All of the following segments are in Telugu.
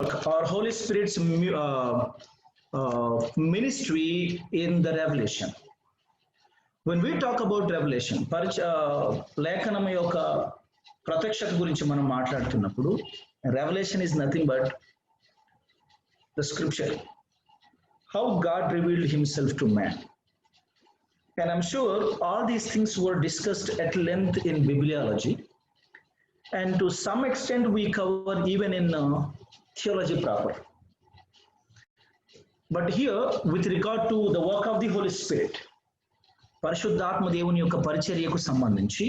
or Holy Spirit's ministry in the revelation. When we talk about revelation, లేఖనం యొక్క ప్రత్యక్షత గురించి మనం మాట్లాడుతున్నప్పుడు revelation is nothing but the scripture, how God revealed himself to man. And I'm sure all these things were discussed at length in bibliology, and to some extent we cover even in theology proper. But here, with regard to the work of the Holy Spirit, పరిశుద్ధాత్మ దేవుని యొక్క పరిచర్యకు సంబంధించి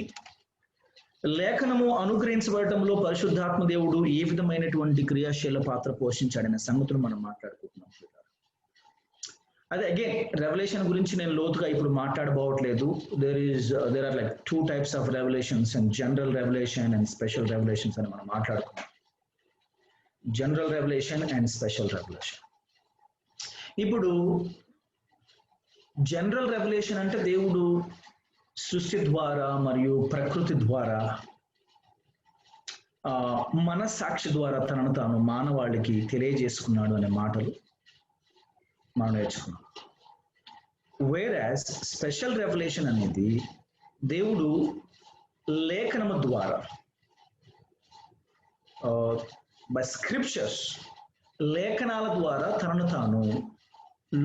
లేఖనము అనుగ్రహించబడటంలో పరిశుద్ధాత్మ దేవుడు ఏ విధమైనటువంటి క్రియాశీల పాత్ర పోషించాడనే సంగతులు మనం మాట్లాడుకుంటున్నాం. అదే అగైన్ రెవల్యూషన్ గురించి నేను లోతుగా ఇప్పుడు మాట్లాడబోవట్లేదు. There are like 2 types of revelations, and general revelation and special revelations అని మనం మాట్లాడుకున్నాం. General revolution and special revolution. ఇప్పుడు జనరల్ రెవల్యూషన్ అంటే దేవుడు సృష్టి ద్వారా మరియు ప్రకృతి ద్వారా మనస్సాక్షి ద్వారా తనను తాను మానవాళికి తెలియజేసుకున్నాడు అనే మాటలు మనం నేర్చుకున్నాం. వేరాస్ స్పెషల్ రెవల్యూషన్ అనేది దేవుడు లేఖనము ద్వారా బై స్క్రిప్చర్స్ లేఖనాల ద్వారా తనను తాను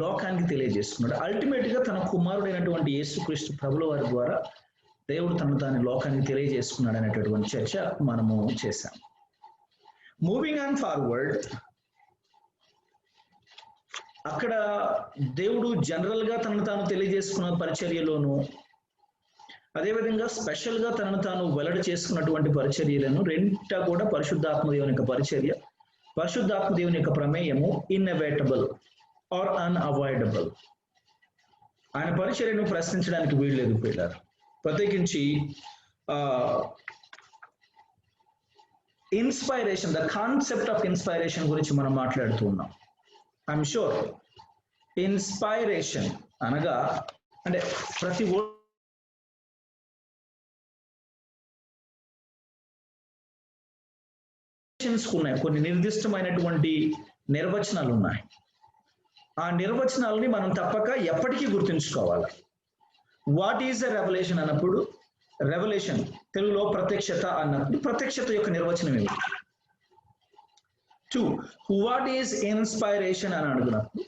లోకానికి తెలియజేసుకున్నాడు. అల్టిమేట్ గా తన కుమారుడైనటువంటి యేసుక్రీస్తు ప్రభుల వారి ద్వారా దేవుడు తనను తాను లోకానికి తెలియజేసుకున్నాడు అనేటటువంటి చర్చ మనము చేశాం. మూవింగ్ ఆన్ ఫార్వర్డ్, అక్కడ దేవుడు జనరల్ గా తనను తాను తెలియజేసుకున్న పరిచర్యలోను, అదేవిధంగా స్పెషల్ గా తనను తాను వెల్లడి చేసుకున్నటువంటి పరిచర్యలను రెండింటా కూడా పరిశుద్ధాత్మ దేవుని యొక్క పరిచర్య, పరిశుద్ధాత్మ దేవుని యొక్క ప్రమేయము ఇన్ఎవిటబుల్ ఆర్ అన్అవాయిడబుల్. ఆయన పరిచర్యను ప్రశ్నించడానికి వీల్లేదు పిల్లలు. ప్రత్యేకించి inspiration, the concept of inspiration గురించి మనం మాట్లాడుతూ ఉన్నాం. ఐఎమ్ షూర్ ఇన్స్పైరేషన్ అనగా అంటే ప్రతి ఉన్నాయి, కొన్ని నిర్దిష్టమైనటువంటి నిర్వచనాలు ఉన్నాయి. ఆ నిర్వచనాలని మనం తప్పక ఎప్పటికీ గుర్తుంచుకోవాలి. వాట్ ఈజ్ ఎ రెవల్యూషన్ అన్నప్పుడు, రెవల్యూషన్ తెలుగులో ప్రత్యక్షత అన్నప్పుడు ప్రత్యక్షత యొక్క నిర్వచనం ఏమిటి? 2, వాట్ ఈజ్ ఇన్స్పైరేషన్ అని అడుగునప్పుడు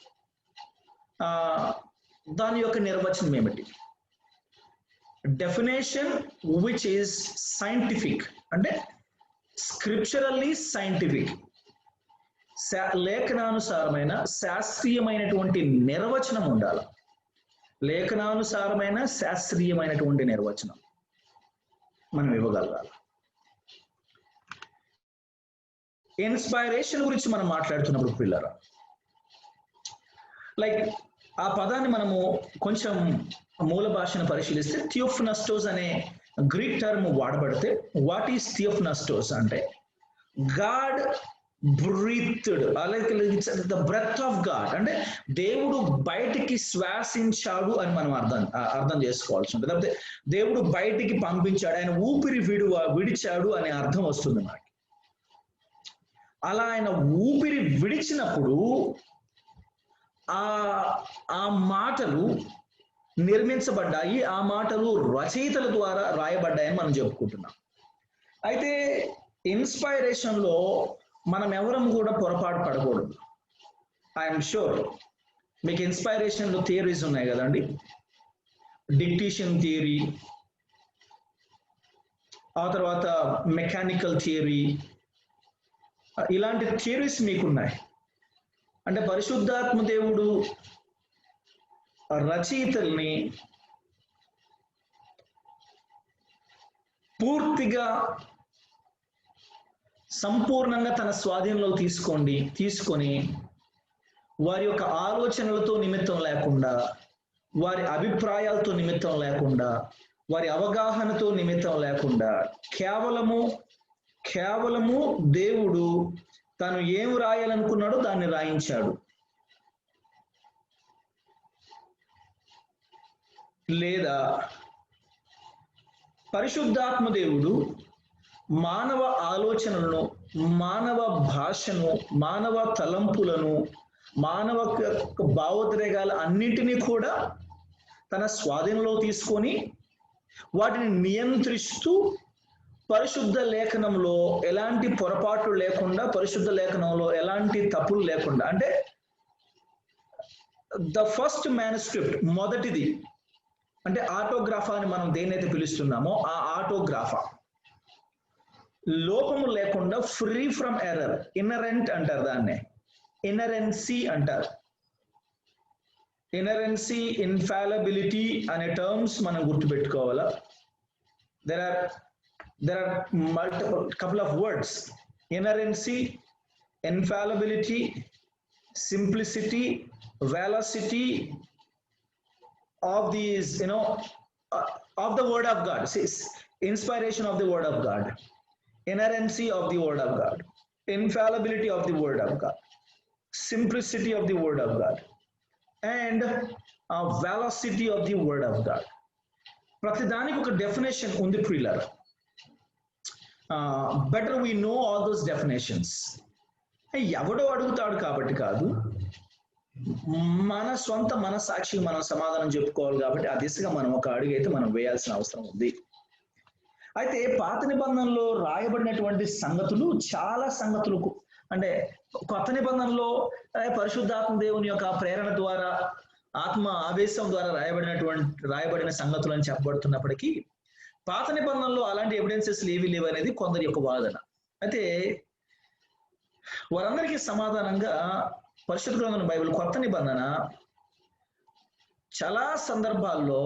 దాని యొక్క నిర్వచనం ఏమిటి? డెఫినేషన్ విచ్ ఈజ్ సైంటిఫిక్, అంటే స్క్రిప్చరల్లీ సైంటిఫిక్, లేఖనానుసారమైన శాస్త్రీయమైనటువంటి నిర్వచనం ఉండాలి. లేఖనానుసారమైన శాస్త్రీయమైనటువంటి నిర్వచనం మనం ఇవ్వగలగాలి. ఇన్స్పైరేషన్ గురించి మనం మాట్లాడుతున్నప్పుడు పిల్లరా, లైక్ ఆ పదాన్ని మనము కొంచెం మూల భాషను పరిశీలిస్తే థియోఫ్నస్టోస్ అనే గ్రీక్ టర్మ్ వాడబడితే, వాట్ ఈస్ థియోఫ్నస్టోస్ అంటే God breathed, the breath of God, అంటే దేవుడు బయటికి శ్వాసించాడు అని మనం అర్థం చేసుకోవాల్సి ఉంటుంది. లేకపోతే దేవుడు బయటికి పంపించాడు, ఆయన ఊపిరి విడిచాడు అనే అర్థం వస్తుంది మనకి. అలా ఆయన ఊపిరి విడిచినప్పుడు ఆ మాటలు నిర్మించబడ్డాయి, ఆ మాటలు రచయితల ద్వారా రాయబడ్డాయని మనం చెప్పుకుంటున్నాం. అయితే ఇన్స్పైరేషన్ లో మనం ఎవరం కూడా పొరపాటు పడకూడదు. ఐఎమ్ షూర్ మీకు ఇన్స్పైరేషన్ లో థియరీస్ ఉన్నాయి కదండి, డిక్టేషన్ థియరీ, ఆ తర్వాత మెకానికల్ థియరీ, ఇలాంటి థియరీస్ మీకున్నాయి. అంటే పరిశుద్ధాత్మ దేవుడు రచయితల్ని పూర్తిగా సంపూర్ణంగా తన స్వాధీనంలో తీసుకొని వారి యొక్క ఆలోచనలతో నిమిత్తం లేకుండా, వారి అభిప్రాయాలతో నిమిత్తం లేకుండా, వారి అవగాహనతో నిమిత్తం లేకుండా కేవలము దేవుడు తాను ఏం రాయాలనుకున్నాడో దాన్ని రాయించాడు. లేదా పరిశుద్ధాత్మ దేవుడు మానవ ఆలోచనలను, మానవ భాషను, మానవ తలంపులను, మానవ భావోద్రేగాల అన్నింటినీ కూడా తన స్వాధీనంలో తీసుకొని వాటిని నియంత్రిస్తూ పరిశుద్ధ లేఖనంలో ఎలాంటి పొరపాట్లు లేకుండా, పరిశుద్ధ లేఖనంలో ఎలాంటి తప్పులు లేకుండా, అంటే ద ఫస్ట్ మ్యానుస్క్రిప్ట్, మొదటిది అంటే ఆటోగ్రాఫా అని మనం దేన్నైతే పిలుస్తున్నామో ఆ ఆటోగ్రాఫా లోపము లేకుండా, ఫ్రీ ఫ్రమ్ ఎర్రర్, ఇన్నరెంట్ అంటారు దాన్నే, ఇన్నరెన్సీ అంటారు. ఇన్నరెన్సీ, ఇన్ఫాలబిలిటీ అనే టర్మ్స్ మనం గుర్తుపెట్టుకోవాలా. there are multiple couple of words: inerrancy, infallibility, simplicity, velocity of these, of the word of God. Inspiration of the word of God, inerrancy of the word of God, infallibility of the word of God, simplicity of the word of God, and velocity of the word of God. ప్రతిదానికి ఒక డెఫినేషన్ ఉంది ప్రియులారా. Better we know all those definitions. ఎవడో అడుగుతాడు కాబట్టి కాదు, మన సొంత మనసాక్షికి మనం సమాధానం చెప్పుకోవాలి కాబట్టి ఆ దిశగా మనం ఒక అడుగు అయితే మనం వేయాల్సిన అవసరం ఉంది. అయితే పాత నిబంధనలో రాయబడినటువంటి సంగతులు, చాలా సంగతులు, అంటే కొత్త నిబంధనలో పరిశుద్ధాత్మ దేవుని యొక్క ప్రేరణ ద్వారా, ఆత్మ ఆవేశం ద్వారా రాయబడిన సంగతులు అని చెప్పబడుతున్నప్పటికీ పాత నిబంధనలో అలాంటి ఎవిడెన్సెస్ ఏవి లేవు అనేది కొందరి యొక్క వాదన. అయితే వారందరికీ సమాధానంగా పరిశుద్ధ గ్రంథం బైబిల్ కొత్త నిబంధన చాలా సందర్భాల్లో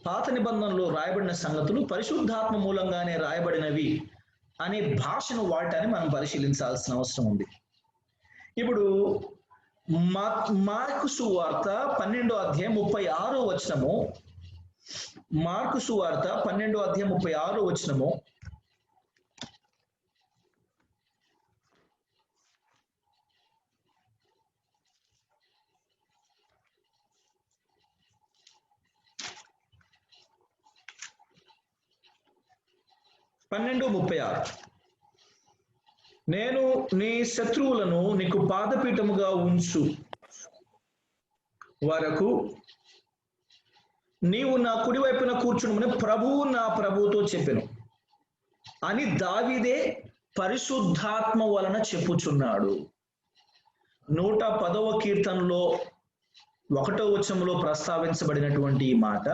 పాత నిబంధనలో రాయబడిన సంగతులు పరిశుద్ధాత్మ మూలంగానే రాయబడినవి అనే భాషను వాడటాన్ని మనం పరిశీలించాల్సిన అవసరం ఉంది. ఇప్పుడు మార్కు సువార్త 12వ అధ్యాయం 36వ వచనము, మార్కు సువార్త 12వ అధ్యాయం 36వ వచనము, నేను నీ శత్రువులను నీకు పాదపీఠముగా ఉంచు వరకు నీవు నా కుడివైపున కూర్చుని ప్రభువు నా ప్రభువుతో చెప్పెను అని దావీదే పరిశుద్ధాత్మ వలన చెప్పుచున్నాడు. 110వ కీర్తనలో 1వ వచనంలో ప్రస్తావించబడినటువంటి ఈ మాట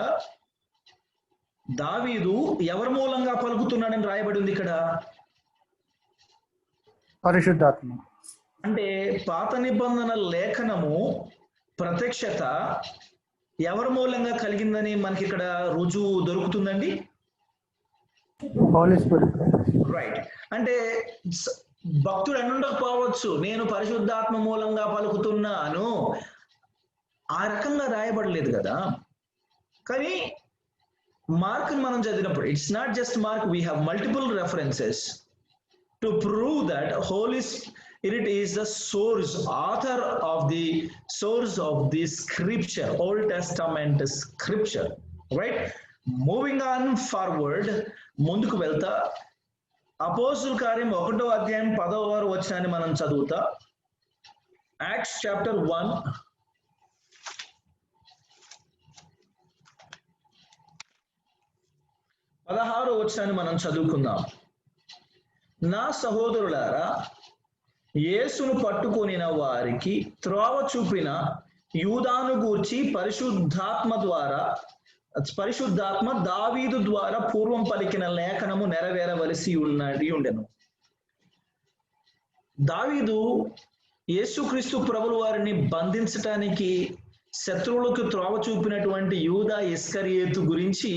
దావీదు ఎవరి మూలంగా పలుకుతున్నాడని రాయబడి ఉంది ఇక్కడ? పరిశుద్ధాత్మ. అంటే పాత నిబంధన లేఖనము ప్రత్యక్షత ఎవరి మూలంగా కలిగిందని మనకి ఇక్కడ రుజువు దొరుకుతుందండి? రైట్. అంటే భక్తుడు అనుండకపోవచ్చు, నేను పరిశుద్ధాత్మ మూలంగా పలుకుతున్నాను, ఆ రకంగా రాయబడలేదు కదా. కానీ మార్క్ మనం చదివినప్పుడు it's not just mark, we have multiple references to prove that Holy Spirit is the source, author of the source of the scripture, Old Testament scripture, right? Moving on forward, ముందుకు వెళ్తా అపోస్తుల కార్యం 1వ అధ్యాయం 10వ వచనాన్ని మనం చదువుతా. Acts chapter 1 16వ వచనాన్ని మనం చదువుకుందాం. నా సహోదరులారా, యేసును పట్టుకొనిన వారికి త్రోవ చూపిన యూదాను గూర్చి పరిశుద్ధాత్మ దావీదు ద్వారా పూర్వం పలికిన లేఖనము నెరవేరవలసి ఉండెను. దావీదు యేసుక్రీస్తు ప్రభుల వారిని బంధించటానికి శత్రువులకు త్రోవ చూపినటువంటి యూదా ఇస్కరియోతు గురించి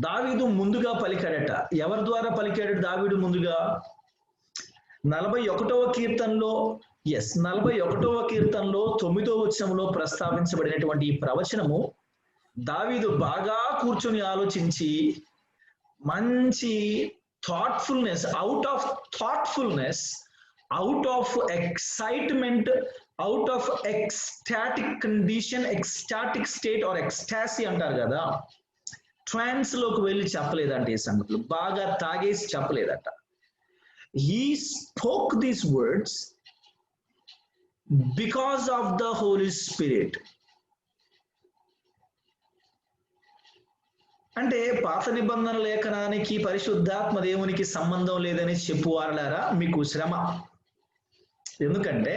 దావీదు ముందుగా పలికాడట. ఎవరి ద్వారా పలికాడు దావీదు ముందుగా? 41వ కీర్తనలో 9వ వచనంలో ప్రస్తావించబడినటువంటి ఈ ప్రవచనము దావీదు బాగా కూర్చొని ఆలోచించి మంచి thoughtfulness, out of excitement, out of ecstatic condition, ecstatic state or ecstasy అంటారు కదా, ట్రాన్స్ లోకి వెళ్ళి చెప్పలేదంట. ఈ సంగతులు బాగా తాగేసి చెప్పలేదట. he spoke these words because of the Holy Spirit. అంటే పాత నిబంధన లేఖనానికి పరిశుద్ధాత్మ దేవునికి సంబంధం లేదని చెప్పువారలారా మీకు శ్రమ. ఎందుకంటే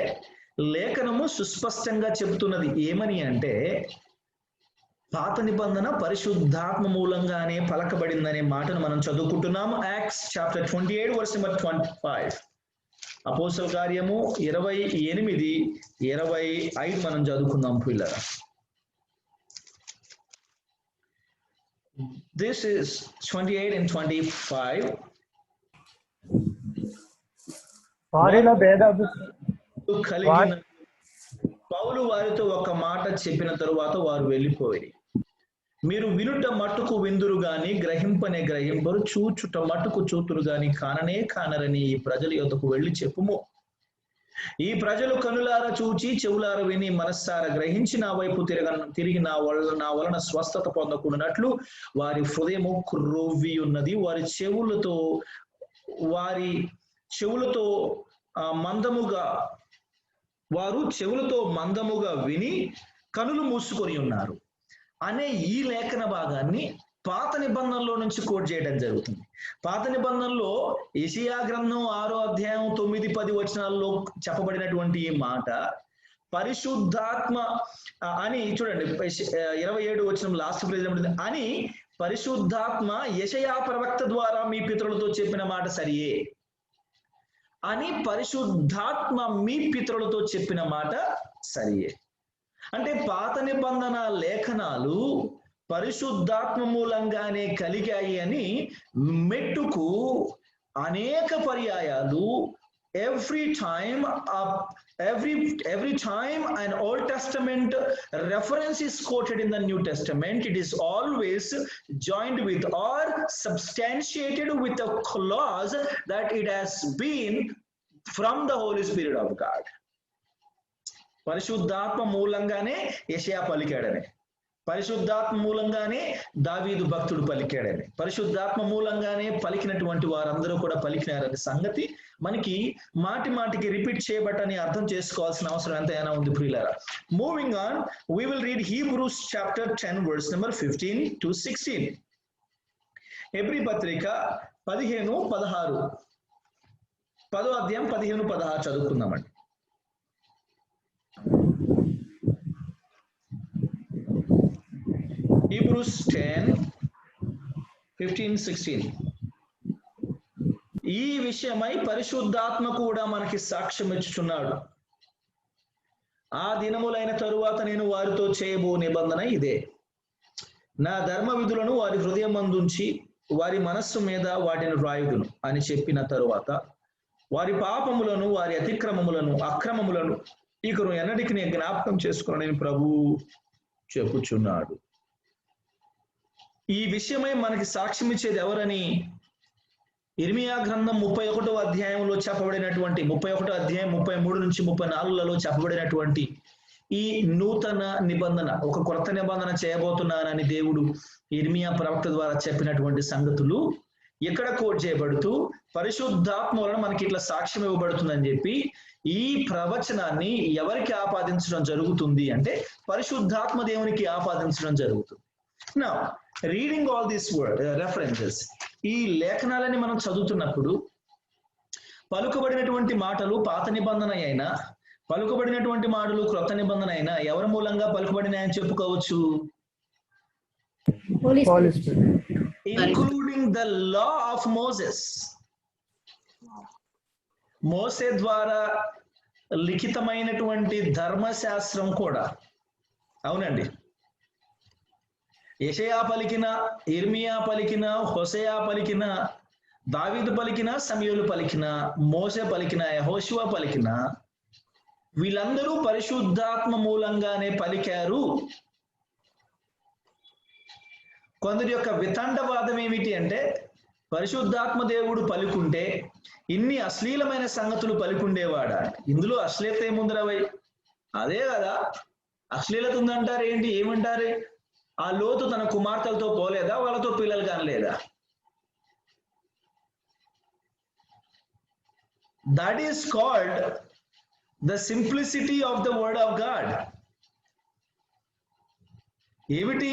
లేఖనము సుస్పష్టంగా చెబుతున్నది ఏమని అంటే పాత నిబంధన పరిశుద్ధాత్మ మూలంగానే పలకబడిందనే మాటను మనం చదువుకుంటున్నాము. Acts chapter 28 verse number 25. అపోస్తల కార్యము 28:25 మనం చదువుకుందాం పిల్లరా. This is 28 and 25. కలిగిన పౌలు వారితో ఒక మాట చెప్పిన తరువాత వారు వెళ్ళిపోయి, మీరు వినుట మట్టుకు విందురు గాని గ్రహింపనే గ్రహింపరు, చూచుట మట్టుకు చూతురు గాని కాననే కానరని ఈ ప్రజల యొద్దకు వెళ్ళి చెప్పుము. ఈ ప్రజలు కనులారా చూచి చెవులారా విని మనస్సారా గ్రహించి నా వైపు తిరిగి నా వలన స్వస్థత పొందకున్నట్లు వారి హృదయము క్రొవ్వి ఉన్నది. వారి చెవులతో మందముగా విని కనులు మూసుకొని ఉన్నారు అనే ఈ లేఖన భాగాన్ని పాత నిబంధనలో నుంచి కోట్ చేయడం జరుగుతుంది. పాత నిబంధనలో యెషయా గ్రంథం 6వ అధ్యాయం 9-10 వచనాల్లో చెప్పబడినటువంటి ఈ మాట పరిశుద్ధాత్మ అని చూడండి, 27 వచనం లాస్ట్ ప్లేజ్ అని పరిశుద్ధాత్మ యెషయా ప్రవక్త ద్వారా మీ పితరులతో చెప్పిన మాట సరియే అని పరిశుద్ధాత్మ మీ పితరులతో చెప్పిన మాట సరియే. అంటే పాత నిబంధన లేఖనాలు పరిశుద్ధాత్మ మూలంగానే కలిగాయి అని మెట్టుకు అనేక పర్యాయాలు every time an Old Testament reference is quoted in the New Testament, it is always joined with or substantiated with a clause that it has been from the Holy Spirit of God. పరిశుద్ధాత్మ మూలంగానే యెషయా పలికాడని, పరిశుద్ధాత్మ మూలంగానే దావీదు భక్తుడు పలికాడని, పరిశుద్ధాత్మ మూలంగానే పలికినటువంటి వారందరూ కూడా పలికినారనే సంగతి మనకి మాటి మాటికి రిపీట్ చేయబట్టని అర్థం చేసుకోవాల్సిన అవసరం ఎంతైనా ఉంది ప్రియులారా. Moving on, we will read Hebrews chapter 10 verse number 15-16. Hebrew పత్రిక 15-16, 10వ అధ్యాయం 15-16 చదువుకుందామండి. Hebrews 10:15-16. ఈ విషయమై పరిశుద్ధాత్మ కూడా మనకి సాక్ష్యం ఇచ్చుచున్నాడు. ఆ దినములైన తరువాత నేను వారితో చేయబో నిబంధన ఇదే, నా ధర్మ విధులను వారి హృదయమందుంచి వారి మనస్సు మీద వాటిని రాయుదును అని చెప్పిన తరువాత వారి పాపములను వారి అక్రమములను ఇకను ఎన్నటికి నేను జ్ఞాపకం చేసుకున్నానని ప్రభువు చెప్పుచున్నాడు. ఈ విషయమై మనకి సాక్ష్యం ఇచ్చేది ఎవరని ఇర్మియా గ్రంథం 31వ అధ్యాయంలో చెప్పబడినటువంటి 31వ అధ్యాయం 33-34లలో చెప్పబడినటువంటి ఈ నూతన నిబంధన, ఒక కొత్త నిబంధన చేయబోతున్నానని దేవుడు ఇర్మియా ప్రవక్త ద్వారా చెప్పినటువంటి సంగతులు ఇక్కడ కోట్ చేయబడుతూ పరిశుద్ధాత్మ వలన మనకి ఇట్లా సాక్ష్యం ఇవ్వబడుతుందని చెప్పి ఈ ప్రవచనాన్ని ఎవరికి ఆపాదించడం జరుగుతుంది అంటే పరిశుద్ధాత్మ దేవునికి ఆపాదించడం జరుగుతుంది. Now, reading all these references, ఈ లేఖనాలని మనం చదువుతున్నప్పుడు పలుకబడినటువంటి మాటలు పాత నిబంధన అయినా పలుకబడినటువంటి మాటలు క్రొత్త నిబంధన అయినా ఎవరి మూలంగా పలుకబడినాయని చెప్పుకోవచ్చు? Including the law of Moses. మోసే ద్వారా లిఖితమైనటువంటి ధర్మశాస్త్రం కూడా. అవునండి, యెషయా పలికిన, ఇర్మియా పలికిన, హోషేయ పలికిన, దావీదు పలికిన, సమూయేలు పలికిన, మోసే పలికిన, యెహోషువ పలికిన, వీళ్ళందరూ పరిశుద్ధాత్మ మూలంగానే పలికారు. కొందరి యొక్క వితండవాదం ఏమిటి అంటే పరిశుద్ధాత్మ దేవుడు పలుకుంటే ఇన్ని అశ్లీలమైన సంగతులు పలుకుండేవాడా? ఇందులో అశ్లీలత ఏముందిరా భయ్? అదే కదా అశ్లీలత ఉందంటారు. ఏంటి ఏమంటారు? ఆ లోతు తన కుమార్తెలతో పోలేదా? వాళ్ళతో పిల్లలు కానలేదా? That is called the simplicity of the word of God. ఏమిటి?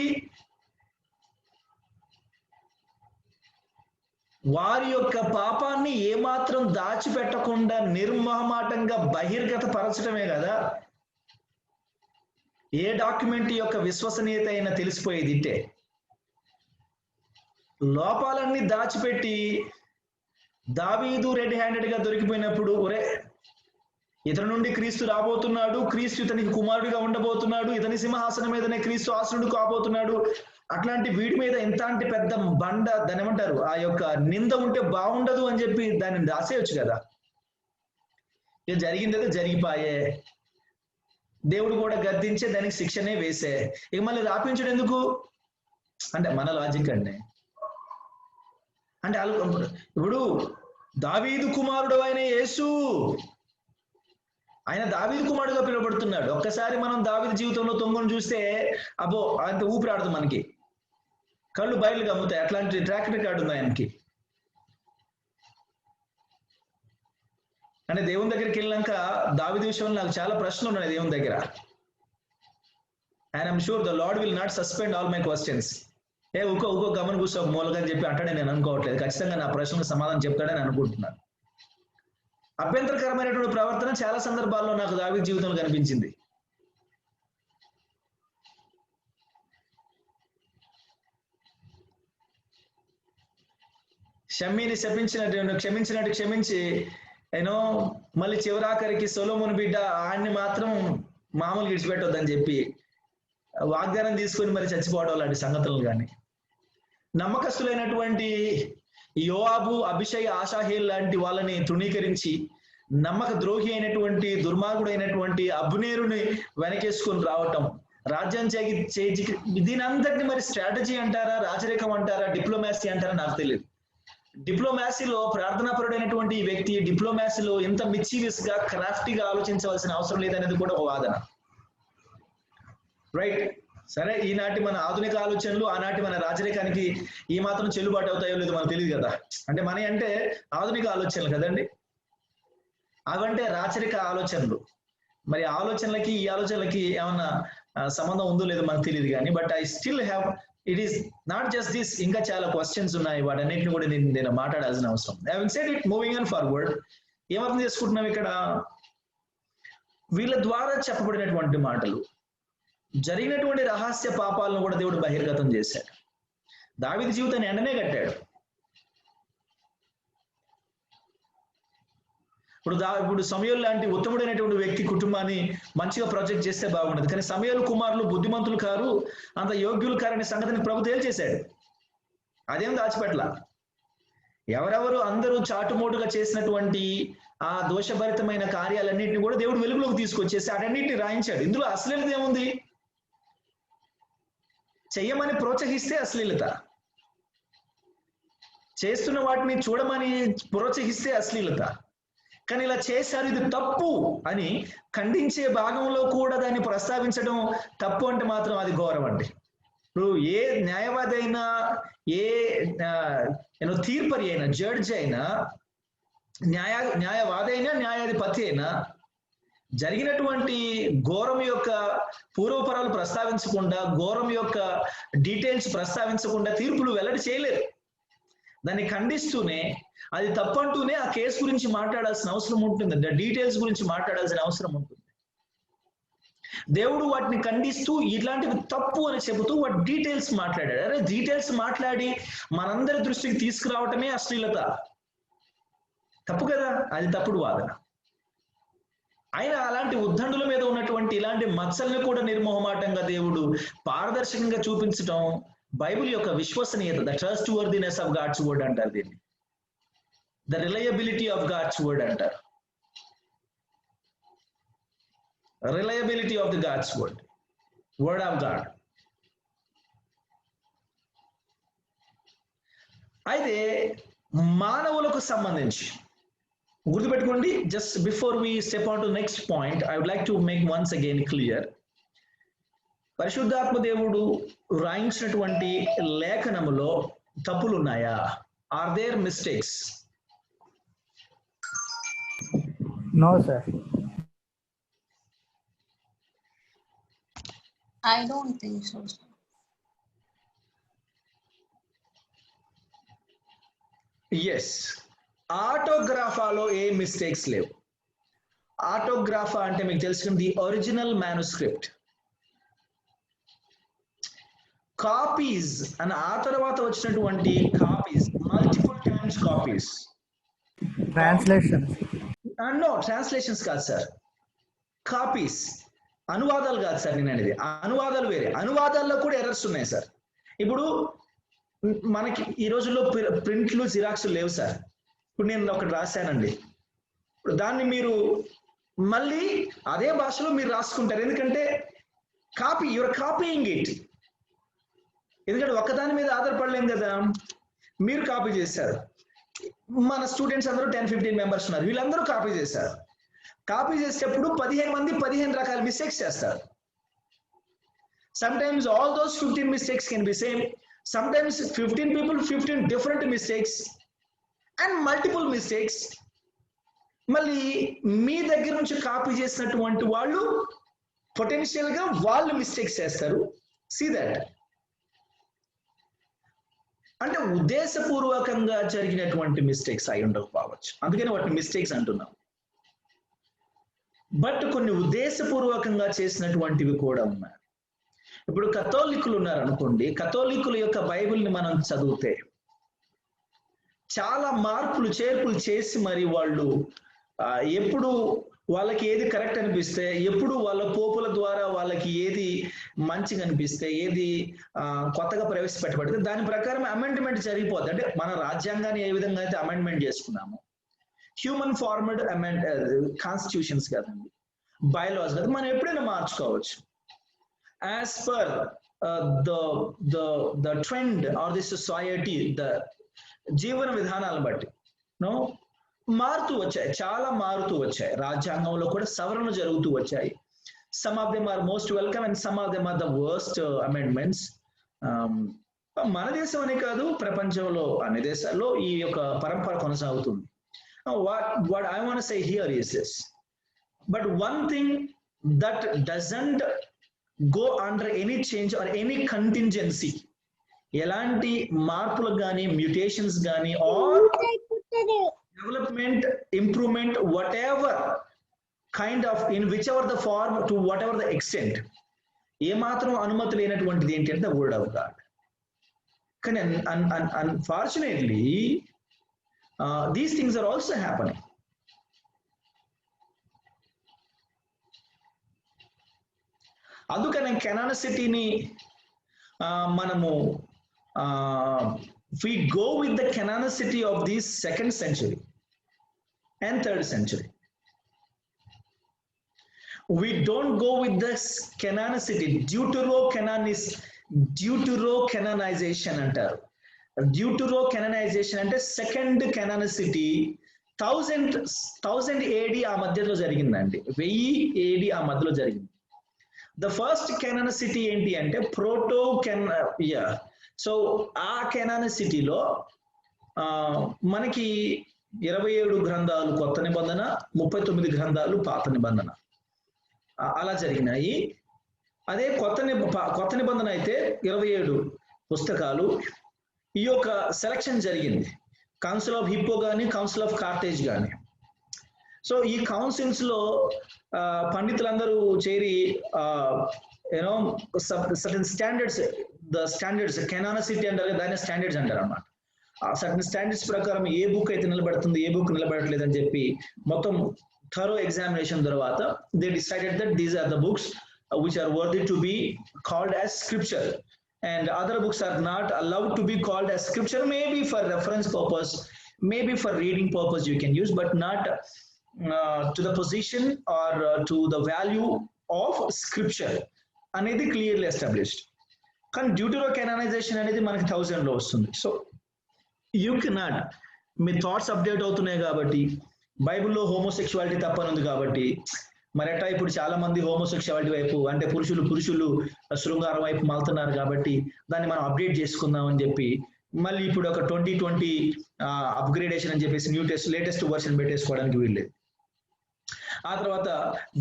వారి యొక్క పాపాన్ని ఏమాత్రం దాచిపెట్టకుండా నిర్మోహమాటంగా బహిర్గత పరచడమే కదా. ఏ డాక్యుమెంట్ యొక్క విశ్వసనీయత అయినా తెలిసిపోయేది ఇట్టే. లోపాలన్నీ దాచిపెట్టి దావీదు రెడ్ హ్యాండెడ్ గా దొరికిపోయినప్పుడు, ఒరే ఇతని నుండి క్రీస్తు రాబోతున్నాడు, క్రీస్తు ఇతనికి కుమారుడిగా ఉండబోతున్నాడు, ఇతని సింహాసనం మీదనే క్రీస్తు ఆసనుడు కాబోతున్నాడు, అట్లాంటి వీడి మీద ఎంతంటి పెద్ద బండ దాని ఏమంటారు ఆ యొక్క నింద ఉంటే బాగుండదు అని చెప్పి దాన్ని దాసేయచ్చు కదా. ఇక జరిగిందే జరిగిపోయే, దేవుడు కూడా గద్దించే దానికి శిక్షనే వేసే, ఇక మళ్ళీ రాపించడం ఎందుకు అంటే మన లాజిక్ అండి. అంటే ఇప్పుడు దావీదు కుమారుడు అయిన యేసు, ఆయన దావీదు కుమారుడుగా పిలువబడుతున్నాడు. ఒక్కసారి మనం దావీదు జీవితంలో తొంగును చూస్తే అబ్బో అంత ఊపిరాడదు, మనకి కళ్ళు బయలు గమ్ముతాయి. అట్లాంటి ట్రాక్ రికార్డు ఉంది ఆయనకి. అంటే దేవుని దగ్గరికి వెళ్ళాక దావీదు విషయంలో నాకు చాలా ప్రశ్నలు ఉన్నాయి దేవుని దగ్గర. And I'm sure the Lord will not suspend all my questions. ఊకో గమన కూర్చో మూలగా చెప్పి అంటాడని నేను అనుకోవట్లేదు. ఖచ్చితంగా నా ప్రశ్నకు సమాధానం చెప్తాడని అనుకుంటున్నాను. అభ్యంతరకరమైనటువంటి ప్రవర్తన చాలా సందర్భాల్లో నాకు దావీదు జీవితంలో కనిపించింది. షమ్మీని క్షమించినట్టు క్షమించి మళ్ళీ చివరాఖరికి సొలొమోను బిడ్డ ఆయన్ని మాత్రం మామూలు విడిచిపెట్టొద్దని చెప్పి వాగ్దానం తీసుకొని మరి చచ్చిపోవడం లాంటి సంగతులు కానీ, నమ్మకస్తులైనటువంటి యోవాబు, అభిషయ్, ఆషాహేల్ లాంటి వాళ్ళని తృణీకరించి నమ్మక ద్రోహి అయినటువంటి దుర్మార్గుడు అయినటువంటి అబ్నేరుని వెనకేసుకొని రావటం, రాజ్యం దీని అంతటిని మరి స్ట్రాటజీ అంటారా, రాజరికం అంటారా, డిప్లొమాసీ అంటారా నాకు తెలియదు. డిప్లొమాసీలో ప్రార్థనాపరుడైనటువంటి ఈ వ్యక్తి డిప్లొమాసీలో ఎంత మిచీవియస్ గా క్రాఫ్టీగా ఆలోచించవలసిన అవసరం లేదనేది కూడా ఒక వాదన. రైట్, సరే, ఈనాటి మన ఆధునిక ఆలోచనలు ఆనాటి మన రాజరికానికి ఈ మాత్రం చెల్లుబాటు అవుతాయో లేదో మనకు తెలియదు కదా. అంటే మన అంటే ఆధునిక ఆలోచనలు కదండి, అవంటే రాచరిక ఆలోచనలు. మరి ఆలోచనలకి ఈ ఆలోచనలకి ఏమన్నా సంబంధం ఉందో లేదో మనకు తెలియదు కానీ, but I still have it is not just this, ఇంకా చాలా క్వశ్చన్స్ ఉన్నాయి. వాటన్నిటిని కూడా నేను మాట్లాడాల్సిన అవసరం. Having said it, moving on forward, ఏమర్థం చేసుకుంటున్నాం ఇక్కడ? వీళ్ళ ద్వారా చెప్పబడినటువంటి మాటలు, జరిగినటువంటి రహస్య పాపాలను కూడా దేవుడు బహిర్గతం చేశాడు. దావీదు జీవితాన్ని ఎండనే కట్టాడు. ఇప్పుడు సమూయేలు లాంటి ఉత్తముడైనటువంటి వ్యక్తి కుటుంబాన్ని మంచిగా ప్రొజెక్ట్ చేస్తే బాగుండదు, కానీ సమూయేలు కుమారులు బుద్ధిమంతులు కారు, అంత యోగ్యులు కారనే సంగతిని ప్రభు తేల్చేశాడు. అదేం దాచిపెట్ల. ఎవరెవరు అందరూ చాటుమోటుగా చేసినటువంటి ఆ దోషభరితమైన కార్యాలన్నింటినీ కూడా దేవుడు వెలుగులోకి తీసుకొచ్చేసి అటన్నింటినీ రాయించాడు. ఇందులో అశ్లీలత ఏముంది? చెయ్యమని ప్రోత్సహిస్తే అశ్లీలత, చేస్తున్న వాటిని చూడమని ప్రోత్సహిస్తే అశ్లీలత. కానీ ఇలా చేశారు, ఇది తప్పు అని ఖండించే భాగంలో కూడా దాన్ని ప్రస్తావించడం తప్పు అంటే మాత్రం అది ఘోరం అండి. ఇప్పుడు ఏ న్యాయవాది అయినా, ఏ తీర్పరి అయినా, జడ్జి అయినా, న్యాయవాది అయినా, న్యాయాధిపతి అయినా జరిగినటువంటి ఘోరం యొక్క పూర్వపరాలు ప్రస్తావించకుండా, ఘోరం యొక్క డీటెయిల్స్ ప్రస్తావించకుండా తీర్పులు వెల్లడి చేయలేరు. దాన్ని ఖండిస్తూనే, అది తప్పంటూనే ఆ కేసు గురించి మాట్లాడాల్సిన అవసరం ఉంటుంది, డీటెయిల్స్ గురించి మాట్లాడాల్సిన అవసరం ఉంటుంది. దేవుడు వాటిని ఖండిస్తూ ఇట్లాంటివి తప్పు అని చెబుతూ వాటి డీటెయిల్స్ మాట్లాడాడు. అరే, డీటెయిల్స్ మాట్లాడి మనందరి దృష్టికి తీసుకురావటమే అశ్లీలత, తప్పు కదా, అది తప్పుడు వాదన. అయినా అలాంటి ఉద్దండుల మీద ఉన్నటువంటి ఇలాంటి మచ్చల్ని కూడా నిర్మోహమాటంగా దేవుడు పారదర్శకంగా చూపించటం బైబిల్ యొక్క విశ్వసనీయత, the trustworthiness of God's word అంటారు దీన్ని, the reliability of God's word అంటారు. Reliability of the God's word, word of God. అయితే మానవులకు సంబంధించి గుర్తుపెట్టుకోండి, just before we step on to next point, I would like to make once again clear. పరిశుద్ధాత్మ దేవుడు రాయించినటువంటి లేఖనములో తప్పులు ఉన్నాయా? Are there mistakes? No, sir. I don't think so, sir. Yes, ఆటోగ్రాఫాలో ఏ మిస్టేక్స్ లేవు. ఆటోగ్రాఫా అంటే మీకు తెలుసుకుంది ది ఒరిజినల్ మ్యానుస్క్రిప్ట్. కాపీస్ అని ఆ తర్వాత వచ్చినటువంటి copies, multiple times copies. Translation. No, translations కాదు సార్, కాపీస్. అనువాదాలు కాదు సార్ నేను అనేది. అనువాదాలు వేరే, అనువాదాల్లో కూడా ఎర్రర్స్ ఉన్నాయి సార్. ఇప్పుడు మనకి ఈ రోజుల్లో ప్రింట్లు జిరాక్స్ లేవు సార్. ఇప్పుడు నేను ఒకటి రాశానండి, ఇప్పుడు దాన్ని మీరు మళ్ళీ అదే భాషలో మీరు రాసుకుంటారు, ఎందుకంటే కాపీ, యువర్ కాపీయింగ్ ఇట్. ఎందుకంటే ఒక్కదాని మీద ఆధారపడలేం కదా. మీరు కాపీ చేశారు, మన స్టూడెంట్స్ అందరూ 10-15 మెంబర్స్ ఉన్నారు, వీళ్ళందరూ కాపీ చేశారు. కాపీ చేసేటప్పుడు 15 మంది 15 రకాల మిస్టేక్స్ చేస్తారు. Sometimes all those 15 mistakes can be same. Sometimes 15 people, 15 different mistakes and multiple mistakes. మళ్ళీ మీ దగ్గర నుంచి కాపీ చేసినటువంటి వాళ్ళు పొటెన్షియల్ గా వాళ్ళు మిస్టేక్స్ చేస్తారు. See that. అంటే ఉద్దేశపూర్వకంగా జరిగినటువంటి మిస్టేక్స్ అయి ఉండకపోవచ్చు, అందుకని వాటిని మిస్టేక్స్ అంటున్నాం. బట్ కొన్ని ఉద్దేశపూర్వకంగా చేసినటువంటివి కూడా ఉన్నాయి. ఇప్పుడు కథోలికులు ఉన్నారు అనుకోండి, కథోలికుల యొక్క బైబిల్ని మనం చదివితే చాలా మార్పులు చేర్పులు చేసి మరి వాళ్ళు ఎప్పుడు వాళ్ళకి ఏది కరెక్ట్ అనిపిస్తే, ఎప్పుడు వాళ్ళ పోపుల ద్వారా వాళ్ళకి ఏది మంచిగా అనిపిస్తే, ఏది కొత్తగా ప్రవేశపెట్టబడితే దాని ప్రకారం అమెండ్మెంట్ జరిగిపోతుంది. అంటే మన రాజ్యాంగాన్ని ఏ విధంగా అయితే అమెండ్మెంట్ చేసుకున్నాము, హ్యూమన్ ఫార్మడ్ కాన్స్టిట్యూషన్స్ కదండి, బైలాస్ కదా, మనం ఎప్పుడైనా మార్చుకోవచ్చు as per the trend or the society, the జీవన విధానాలను బట్టి నో మారుతూ వచ్చాయి, చాలా మారుతూ వచ్చాయి. రాజ్యాంగంలో కూడా సవరణ జరుగుతూ వచ్చాయి. Some of them are most welcome and some of them are the worst amendments. మన దేశం అనే కాదు, ప్రపంచంలో అన్ని దేశాల్లో ఈ యొక్క పరంపర కొనసాగుతుంది. What I want to say here is this, but one thing that doesn't go under any change or any contingency, ఎలాంటి మార్పులకు కానీ మ్యూటేషన్స్ కానీ or development improvement whatever kind of in whichever the form to whatever the extent, ఏమాత్రం అనుమతి లేనటువంటిది ఏంటి అంటే ద వర్డ్ ఆఫ్ గాడ్. కానీ unfortunately these things are also happening. అందుకనే canonicity-ని మనము we go with the canonicity of the 2nd century and 3rd century. We don't go with the canonicity, deuterocanonization అంటారు. డ్యూటెరోకాననైజేషన్ అంటే సెకండ్ కెనానిసిటీ 1000 AD ఆ మధ్యలో జరిగిందండి, 1000 AD ఆ మధ్యలో జరిగింది. ద ఫస్ట్ కెనానిసిటీ ఏంటి అంటే సో ఆ కెనానిసిటీలో మనకి 27 గ్రంథాలు కొత్త నిబంధన, 39 గ్రంథాలు పాత నిబంధన అలా జరిగినాయి. అదే కొత్త నిబంధన అయితే 27 పుస్తకాలు. ఈ యొక్క సెలక్షన్ జరిగింది కౌన్సిల్ ఆఫ్ హిప్పో కానీ, కౌన్సిల్ ఆఫ్ కార్టేజ్ కానీ. సో ఈ కౌన్సిల్స్ లో పండితులందరూ చేరి you know certain standards, the standards canonicity అంటారు, దాని స్టాండర్డ్స్ అంటారు అన్నమాట. ఆ సర్టన్ స్టాండర్డ్స్ ప్రకారం ఏ బుక్ అయితే నిలబడుతుంది, ఏ బుక్ నిలబడట్లేదు అని చెప్పి మొత్తం థరో ఎగ్జామినేషన్ తర్వాత they decided that these are the books which are worthy to be called as scripture, and other books are not allowed to be called as scripture, maybe for reference purpose, maybe for reading purpose you can use, but not to the position or to the value of scripture అనేది క్లియర్లీ ఎస్టాబ్లిష్డ్. కానీ డ్యూటెరోకాననైజేషన్ అనేది మనకి 1000లో వస్తుంది. So you cannot, me thoughts update అవుతున్నాయి కాబట్టి, బైబిల్లో హోమోసెక్షువాలిటీ తప్పనుంది కాబట్టి మరి ఎట్టా ఇప్పుడు చాలా మంది హోమోసెక్షువాలిటీ వైపు అంటే పురుషులు శృంగారం వైపు మాలుతున్నారు కాబట్టి దాన్ని మనం అప్డేట్ చేసుకుందాం అని చెప్పి మళ్ళీ ఇప్పుడు ఒక 2020 అప్గ్రేడేషన్ అని చెప్పేసి లేటెస్ట్ వర్షన్ పెట్టేసుకోవడానికి వీల్లేదు. ఆ తర్వాత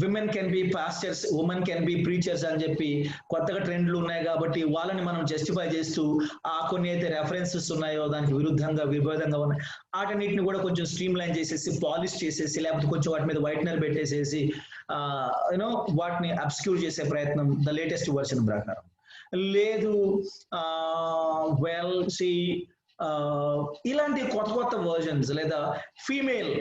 women can be pastors, women can be preachers అని చెప్పి కొత్తగా ట్రెండ్లు ఉన్నాయి కాబట్టి వాళ్ళని మనం జస్టిఫై చేస్తూ కొన్ని అయితే రెఫరెన్సెస్ ఉన్నాయో దానికి విభేదంగా ఉన్నాయి వాటన్నిటిని కూడా కొంచెం స్ట్రీమ్ లైన్ చేసేసి పాలిష్ చేసేసి లేకపోతే కొంచెం వాటి మీద వైట్నర్ పెట్టేసేసి యూనో వాటిని అబ్స్క్యూర్ చేసే ప్రయత్నం ద లేటెస్ట్ వర్షన్ ప్రకారం. లేదు వెల్ సి ఇలాంటి కొత్త కొత్త వర్జన్స్ లేదా ఫీమేల్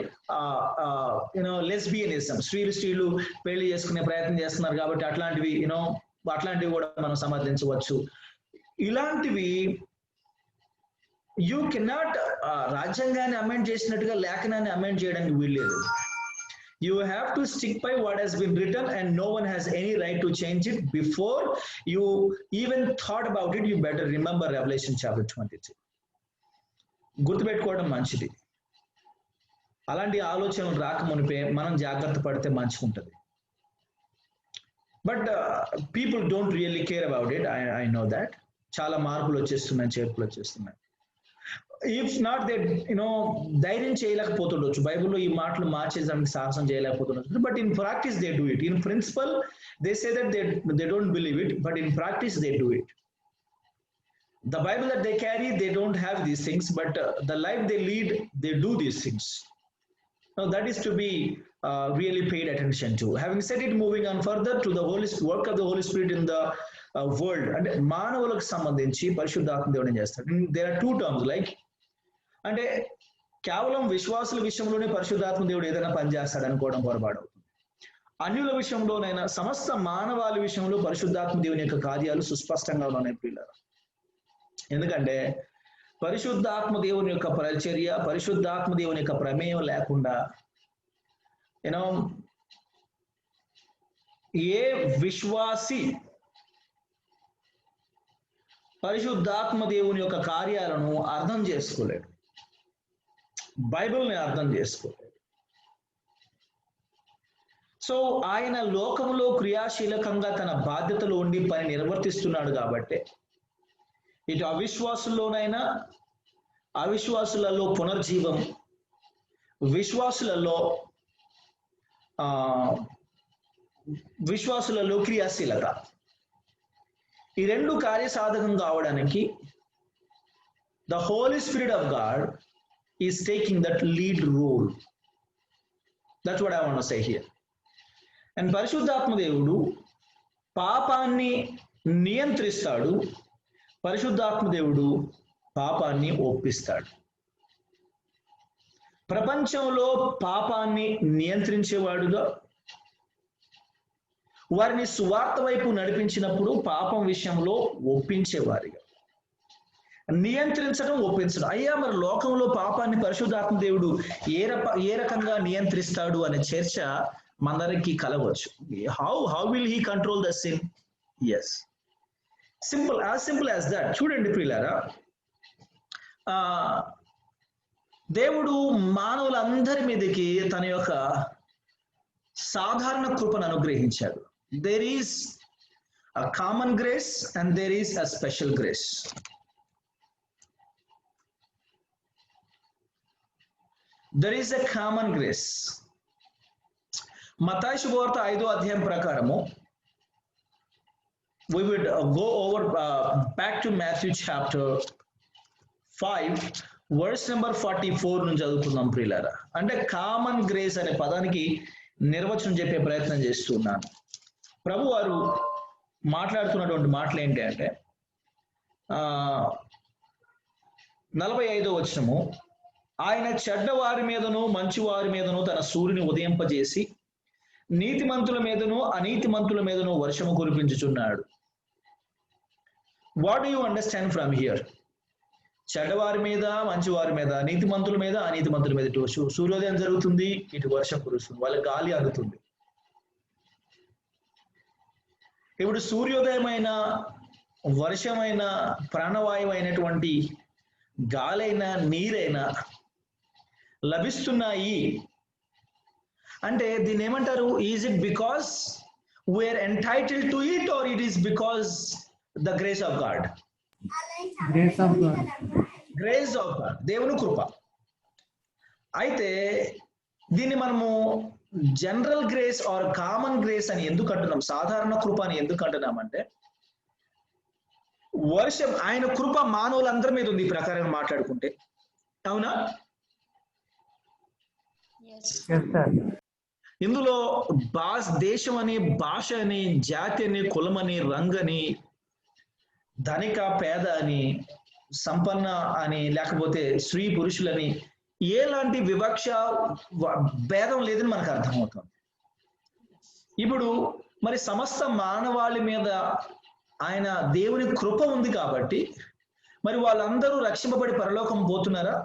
యూనో లెస్బియనిజం, స్త్రీలు పెళ్లి చేసుకునే ప్రయత్నం చేస్తున్నారు కాబట్టి అట్లాంటివి అట్లాంటివి కూడా మనం సమర్థించవచ్చు. ఇలాంటివి యూ కెనాట్ రాజ్యాంగాన్ని అమెండ్ చేసినట్టుగా లేఖనాన్ని అమెండ్ చేయడానికి వీల్లేదు. You have to stick by what has been written and no one has any right to change it. Before you even thought about it, you better remember Revelation chapter 23. గుర్తుపెట్టుకోవడం మంచిది. అలాంటి ఆలోచనలు రాకమునిపే మనం జాగ్రత్త పడితే మంచిగా ఉంటుంది. But people don't really care about it. I know that. చాలా మార్పులు వచ్చేస్తున్నాయి, చేర్పులు వచ్చేస్తున్నాయి. ఇఫ్ నాట్ దే ధైర్యం చేయలేకపోతుండొచ్చు, బైబుల్లో ఈ మాటలు మార్చేదానికి సాహసం చేయలేకపోతుండొచ్చు. But in practice they do it. In principle they say that they don't believe it, but in practice they do it. The Bible that they carry, they don't have these things, but the life they lead, they do these things. Now that is to be really paid attention to. Having said it, moving on further to the work of the Holy Spirit in the world. And మానవులకు సంబంధించి పరిశుద్ధాత్మ దేవుడు ఏం చేస్తాడు? There are two terms, like అంటే కేవలం విశ్వాసుల విషయంలోనే పరిశుద్ధాత్మ దేవుడు ఏదైనా పనిచేస్తాడు అనుకోవడం పొరపాటు అవుతుంది. అన్యుల విషయంలోనైనా సమస్త మానవాళి విషయంలో పరిశుద్ధాత్మ దేవుని యొక్క కార్యాలు సుస్పష్టంగా ఉన్నాయి ప్రియులారా. ఎందుకంటే పరిశుద్ధాత్మ దేవుని యొక్క పరిచర్య, పరిశుద్ధాత్మ దేవుని యొక్క ప్రమేయం లేకుండా ఏ విశ్వాసి పరిశుద్ధాత్మ దేవుని యొక్క కార్యాలను అర్థం చేసుకోలేడు, బైబిల్ని అర్థం చేసుకోలేడు. సో ఆయన లోకములో క్రియాశీలకంగా తన బాధ్యతలు ఉండి పని నిర్వర్తిస్తున్నాడు కాబట్టి ఇటు అవిశ్వాసుల్లోనైనా, అవిశ్వాసులలో పునర్జీవం, విశ్వాసులలో క్రియాశీలత, ఈ రెండు కార్యసాధకం కావడానికి the holy spirit of God is taking that lead role. That's what I want to say here. And పరిశుద్ధాత్మ దేవుడు పాపాన్ని నియంత్రిస్తాడు, పరిశుద్ధాత్మ దేవుడు పాపాన్ని ఒప్పిస్తాడు. ప్రపంచంలో పాపాన్ని నియంత్రించేవాడుగా, వారిని సువార్త వైపు నడిపించినప్పుడు పాపం విషయంలో ఒప్పించేవారిగా, నియంత్రించడం, ఒప్పించడం. అయ్యా మరి లోకంలో పాపాన్ని పరిశుద్ధాత్మ దేవుడు ఏ రకంగా నియంత్రిస్తాడు అనే చర్చ మనందరికీ కలవచ్చు. How will he control the sin? Yes, simple as that. చూడండి ప్రియులారా, దేవుడు మానవులందరి మీదకి తన యొక్క సాధారణ కృపను అనుగ్రహించాడు. There is a common grace and there is a special grace. There is a common grace. మత్తయి శుభవార్త 5వ అధ్యాయం ప్రకారము we would go over back to Matthew chapter 5 verse number 44 నుంచి చదువుకుందాం ప్రియులారా. అంటే కామన్ గ్రేస్ అనే పదానికి నిర్వచనం చెప్పే ప్రయత్నం చేస్తున్నాను. ప్రభు వారు మాట్లాడుతున్నటువంటి మాటలు ఏంటి అంటే 45వ వచనము, ఆయన చెడ్డవారి మీదను మంచివారి మీదను తన సూర్యుని ఉదయింపజేసి నీతిమంతుల మీదను అనీతిమంతుల మీదను వర్షము కురిపించుచున్నాడు. What do you understand from here? చెడ్డవారి మీద, మంచివారి మీద, నీతిమంతుల మీద, అనీతిమంతుల మీద ఇటు సూర్యోదయం జరుగుతుంది, ఇటు వర్షం కురుస్తుంది, వాళ్ళ గాలి అందుతుంది. ఇప్పుడు సూర్యోదయమైన, వర్షమైన, ప్రాణవాయువు అయినటువంటి గాలైనా నీరైనా లభిస్తున్నాయి అంటే దీన్ని ఏమంటారు? Is it because we are entitled to it or it is because the grace of God? Grace of God. Grace of God, దేవుని కృప. అయితే దీన్ని మనము general grace or common grace అని ఎందుకు అంటున్నాం, సాధారణ కృప అని ఎందుకు అంటున్నాం అంటే, వర్షం ఆయన కృప మానవులందరి మీద ఉంది ఈ ప్రకారం మాట్లాడుకుంటే, అవునా? Yes. Yes sir. ఇందులో దేశం అని, భాష అని, జాతి అని, కులం అని, రంగు అని, ధనిక పేద అని, సంపన్న అని, లేకపోతే స్త్రీ పురుషులని ఎలాంటి వివక్ష భేదం లేదని మనకు అర్థమవుతుంది. ఇప్పుడు మరి సమస్త మానవాళి మీద ఆయన దేవుని కృప ఉంది కాబట్టి మరి వాళ్ళందరూ రక్షింపబడి పరలోకం పోతున్నారా?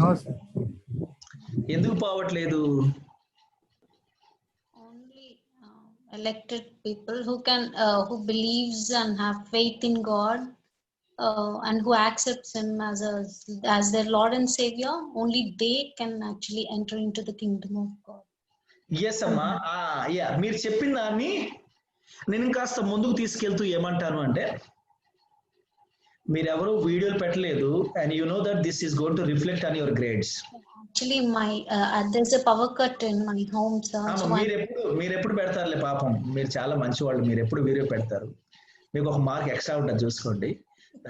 No sir. ఎందుకు పోవట్లేదు? Only elected people who can who believes and have faith in God and who accepts him as their Lord and Savior, only they can actually enter into the kingdom of God. Yes అమ్మా, మీరు చెప్పిన దాన్ని నేను కాస్త ముందుకు తీసుకెళ్తూ ఏమంటాను అంటే, మీరెవరూ వీడియోలు పెట్టలేదు and you know that this is going to reflect on your grades. Actually, there's a power cut in my home, sir. So మీరు ఎప్పుడు పెడతారులే పాపం, మీరు చాలా మంచి వాళ్ళు, మీరు ఎప్పుడు వీడియో పెడతారు, మీకు ఒక మార్క్ ఎక్స్ట్రా ఉంటుంది చూసుకోండి.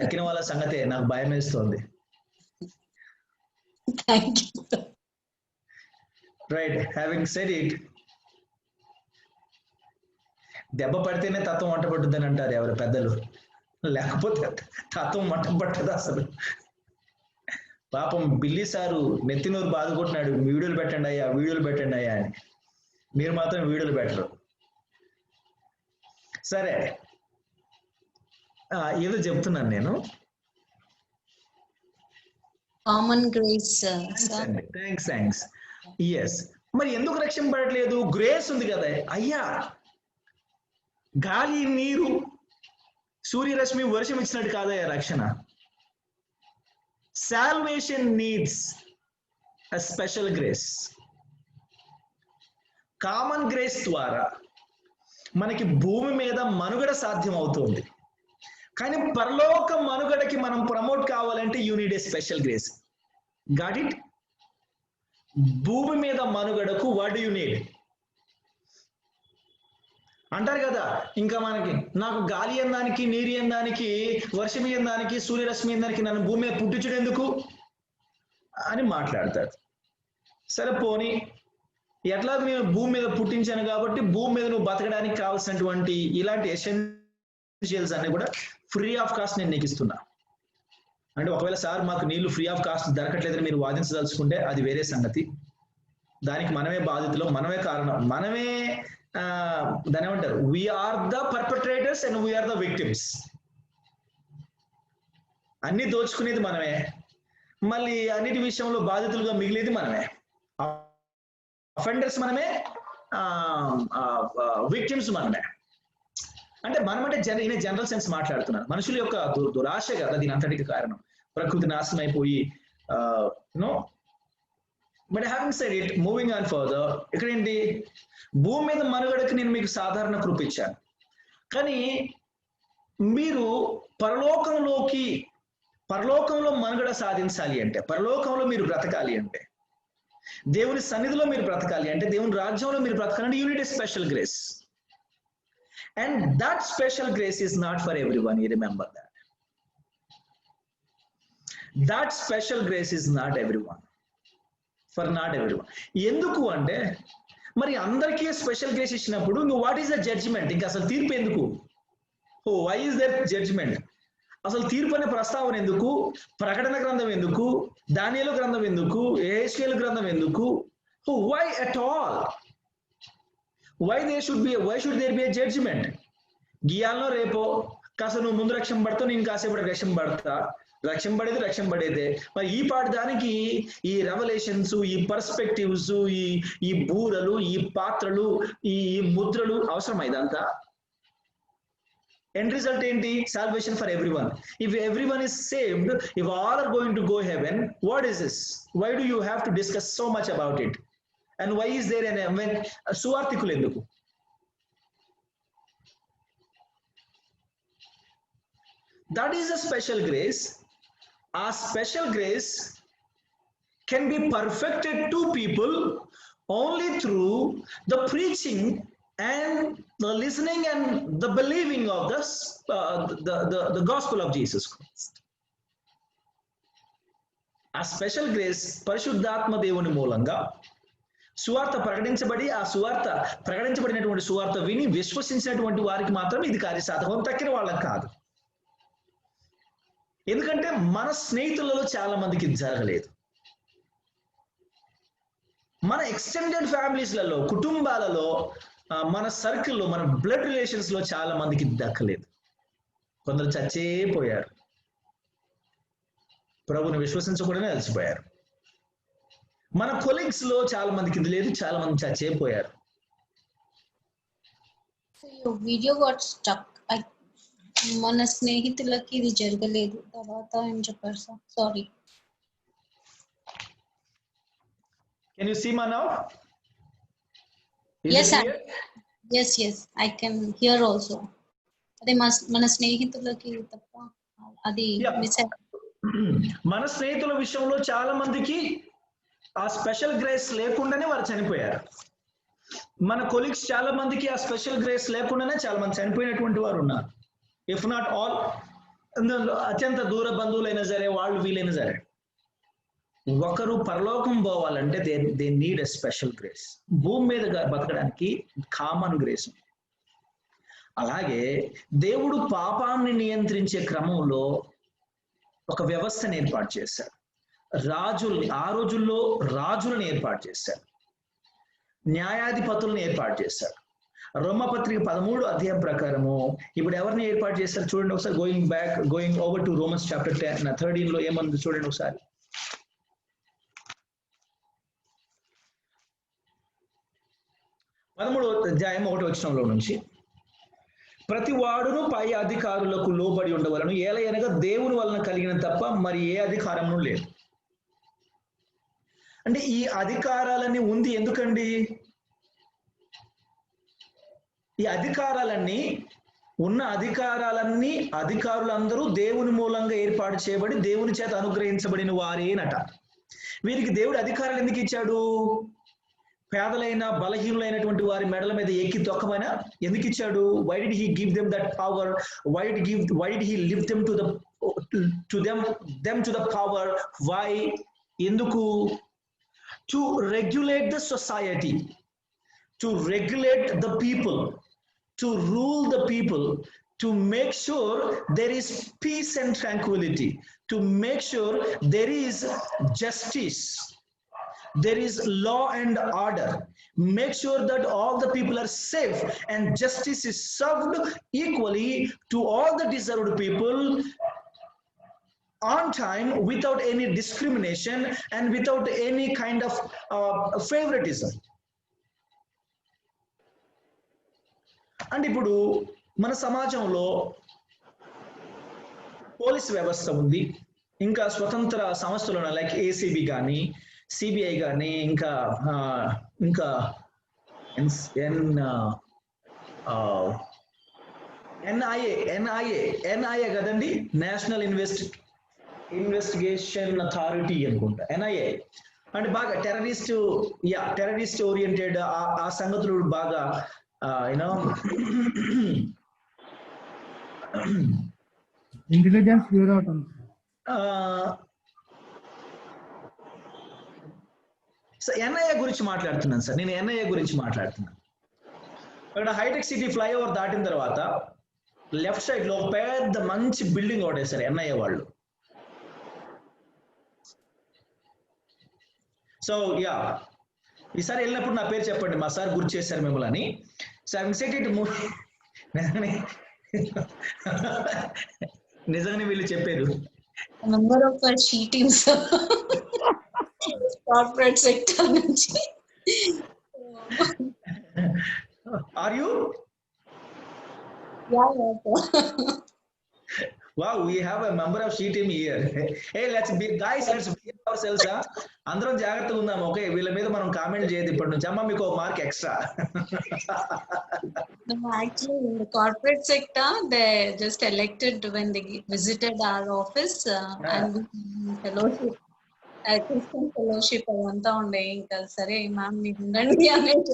తక్కిన వాళ్ళ సంగతే నాకు భయం వేస్తుంది. thank you. Right, having said it, దెబ్బ పడితేనే తత్వం వంట పట్టుద్దని అంటారు ఎవరు పెద్దలు, లేకపోతే తత్వం వంట పట్టదు అసలు. పాపం బిల్లి సారు నెత్తినూరు బాదుకుంటున్నాడు, వీడియోలు పెట్టండి అయ్యా, వీడియోలు పెట్టండి అయ్యా అని. మీరు మాత్రం వీడియోలు పెట్టరు. సరే, ఏదో చెప్తున్నాను నేను. Common grace, sir. Thanks. Yes, మరి ఎందుకు రక్షింపబడట్లేదు? గ్రేస్ ఉంది కదా అయ్యా. గాలి, నీరు, సూర్యరశ్మి, వర్షం ఇచ్చినట్టు కాదయ్యా రక్షణ. Salvation needs a special grace. Common grace ద్వారా మనకి భూమి మీద మనుగడ సాధ్యం అవుతుంది, కానీ పరలోక మనుగడకి మనం ప్రమోట్ కావాలంటే you need a special grace. Got it? భూమి మీద మనుగడకు వాట్ డు యు నీడ్ అంటారు కదా, ఇంకా మనకి నాకు గాలి ఎందానికి, నీరు ఎందానికి, వర్షం ఎందానికి, సూర్యరశ్మి ఎందానికి, నన్ను భూమి మీద పుట్టించడం ఎందుకు అని మాట్లాడతారు. సరే పోనీ, ఎట్లాగో నేను భూమి మీద పుట్టించాను కాబట్టి భూమి మీద నువ్వు బతకడానికి కావాల్సినటువంటి ఇలాంటి ఎసెన్షియల్స్ అన్ని కూడా ఫ్రీ ఆఫ్ కాస్ట్ నేను నీకు ఇస్తున్నా అంటే, ఒకవేళ సార్ మాకు నీళ్లు ఫ్రీ ఆఫ్ కాస్ట్ దొరకట్లేదని మీరు వాదించదలుచుకుంటే అది వేరే సంగతి. దానికి మనమే బాధితులు, మనమే కారణం, మనమే దాని ఏమంటారు, we are the perpetrators and we are the victims. అన్ని దోచుకునేది మనమే, మళ్ళీ అన్నిటి విషయంలో బాధితులుగా మిగిలేది మనమే. అఫెండర్స్ మనమే, విక్టిమ్స్ మనమే. అంటే మనమంటే జనరల్ సెన్స్ మాట్లాడుతున్నాను. మనుషుల యొక్క దురాశ కదా దీని అంతటికి కారణం. ప్రకృతి నాశనం అయిపోయి no. But having said it, moving on further, ఇక్కడ ఏంటి, భూమి మీద మనుగడకి నేను మీకు సాధారణ కృప ఇచ్చాను, కానీ మీరు పరలోకంలో మనుగడ సాధించాలి అంటే, పరలోకంలో మీరు బ్రతకాలి అంటే, దేవుని సన్నిధిలో మీరు బ్రతకాలి అంటే, దేవుని రాజ్యంలో మీరు బ్రతకాలంటే, you need a special grace. And that special grace is not for everyone. You remember that. That special grace is not everyone. For not everyone. ఎందుకు అంటే, మరి అందరికీ స్పెషల్ గ్రేస్ ఇచ్చినప్పుడు నువ్వు వాట్ ఈస్ ద జడ్జిమెంట్? ఇంకా అసలు తీర్పు ఎందుకు? Why is there judgement? అసలు తీర్పు అనే ప్రస్తావన ఎందుకు? ప్రకటన గ్రంథం ఎందుకు? దానియేలు గ్రంథం ఎందుకు? యెహెజ్కేలు గ్రంథం ఎందుకు? Why at all? Why should there be a judgement? గియాల్లో రేపో కాస్త నువ్వు ముందు రక్షణ పడతావు, నేను కాసేపటి రక్షణ పడతా, రక్షింపబడేదే. మరి ఈ పాటి దానికి ఈ రెవల్యూషన్స్, ఈ పర్స్పెక్టివ్స్, ఈ బూరలు, ఈ పాత్రలు, ఈ ముద్రలు అవసరం ఇదంతా? ఎండ్ రిజల్ట్ ఏంటి? Salvation for everyone. If everyone is saved, if all are going to go heaven, what is this? Why do you have to discuss so much about it? And why is there an సువార్థికులు ఎందుకు? That is a special grace. ఆ special grace can be perfected to people only through the preaching and the listening and the believing of the gospel of Jesus Christ. ఆ స్పెషల్ గ్రేస్ పరిశుద్ధాత్మ దేవుని మూలంగా సువార్త ప్రకటించబడి ఆ సువార్త ప్రకటించబడినటువంటి సువార్త విని విశ్వసించినటువంటి వారికి మాత్రం ఇది కార్యసాధకం, తక్కిన వాళ్ళకి కాదు. ఎందుకంటే మన స్నేహితులలో చాలా మందికి ఇది జరగలేదు. మన ఎక్స్టెండెడ్ ఫ్యామిలీస్లలో, కుటుంబాలలో, మన సర్కిల్లో, మన బ్లడ్ రిలేషన్స్ లో చాలా మందికి దక్కలేదు. కొందరు చచ్చేపోయారు, ప్రభుని విశ్వసించకూడనే అలసిపోయారు. మన కొలీగ్స్ లో చాలా మందికి ఇది లేదు, చాలా మంది చచ్చేపోయారు. Video got stuck. మన స్నేహితులకి ఇది జరగలేదు. తర్వాత ఏం చెప్పారు sir? Sorry. Can you see me now? Yes, sir. Yes, I can hear also. అదే మన స్నేహితులకి తప్ప అది మిస్ అయ్యింది. మన స్నేహితుల విషయంలో చాలా మందికి ఆ స్పెషల్ గ్రేస్ లేకుండానే వారు చనిపోయారు. మన కొలీగ్స్ చాలా మందికి ఆ స్పెషల్ గ్రేస్ లేకుండానే చాలా మంది చనిపోయినటువంటి వారు ఉన్నారు. ఇఫ్ నాట్ ఆల్, అత్యంత దూర బంధువులైనా సరే, వాళ్ళు వీలైనా సరే. ఒకరు పరలోకం పోవాలంటే they need a special grace. భూమి మీద బతకడానికి కామన్ గ్రేస్. అలాగే దేవుడు పాపాన్ని నియంత్రించే క్రమంలో ఒక వ్యవస్థను ఏర్పాటు చేశారు. ఆ రోజుల్లో రాజులను ఏర్పాటు చేశారు, న్యాయాధిపతులను ఏర్పాటు చేశారు. రోమపత్రిక 13 అధ్యాయం ప్రకారము ఇప్పుడు ఎవరిని ఏర్పాటు చేశారు చూడండి ఒకసారి. Going over to Romans chapter 13 లో ఏమంది చూడండి ఒకసారి. 13వ అధ్యాయం 1వ వచనంలో నుంచి, ప్రతి వాడును పై అధికారులకు లోబడి ఉండవలను, ఏలయనగా దేవుని వలన కలిగిన తప్ప మరి ఏ అధికారము లేదు. అంటే ఈ అధికారాలన్నీ ఉంది ఎందుకండి? ఈ అధికారాలన్నీ అధికారులందరూ దేవుని మూలంగా ఏర్పాటు చేయబడి దేవుని చేత అనుగ్రహించబడిన వారేనట. వీరికి దేవుడు అధికారాలు ఎందుకు ఇచ్చాడు? పేదలైన బలహీనులైనటువంటి వారి మెడల మీద ఎక్కి తొక్కమైనా ఎందుకు ఇచ్చాడు? why did he give them that power? why did he lift them to the power? why? ఎందుకు? to regulate the society, to regulate the people, to rule the people, to make sure there is peace and tranquility, to make sure there is justice, there is law and order, make sure that all the people are safe and justice is served equally to all the deserved people on time, without any discrimination and without any kind of favoritism. And ఇప్పుడు మన సమాజంలో పోలీస్ వ్యవస్థ ఉంది, ఇంకా స్వతంత్ర సంస్థలు ఉన్నాయి, లైక్ ఏసీబీ కానీ, సిబిఐ కానీ, ఇంకా ఎన్ఐఏ కదండి, నేషనల్ ఇన్వెస్టిగేషన్ అథారిటీ అనుకుంటా, ఎన్ఐఏ. అంటే బాగా టెర్రరిస్ట్ ఓరియంటెడ్ ఆ సంగతులు బాగా ఇంటెలిజెన్స్ బ్యూరో. ఎన్ఐఏ గురించి మాట్లాడుతున్నాను సార్, నేను ఎన్ఐఏ గురించి మాట్లాడుతున్నాను. అక్కడ హైటెక్ సిటీ ఫ్లైఓవర్ దాటిన తర్వాత లెఫ్ట్ సైడ్ లో పెద్ద మంచి బిల్డింగ్ ఒకటే సార్ ఎన్ఐఏ వాళ్ళు. సో ఈసారి వెళ్ళినప్పుడు నా పేరు చెప్పండి, మా సార్ గుర్తు చేశారు మిమ్మల్ని. సో ఐ సెట్ ఇట్ నిజంగానే వీళ్ళు చెప్పారు. Member of she teams corporate sector నుంచి. Are you? Yeah. Wow, we have a member of she team here. Hey, let's be ourselves. అందరం జాగ్రత్తగా ఉందాం, ఓకే? వీళ్ళ మీద మనం కామెంట్ చేయదు ఇప్పటి నుంచి. అమ్మ మీకు mark extra. Actually, in the corporate sector, they just elected when they visited our office and fellowship. Christian fellowship అదంతా ఉండే, ఇంకా సరే మ్యామ్ మీరు ఉండండి అనేసి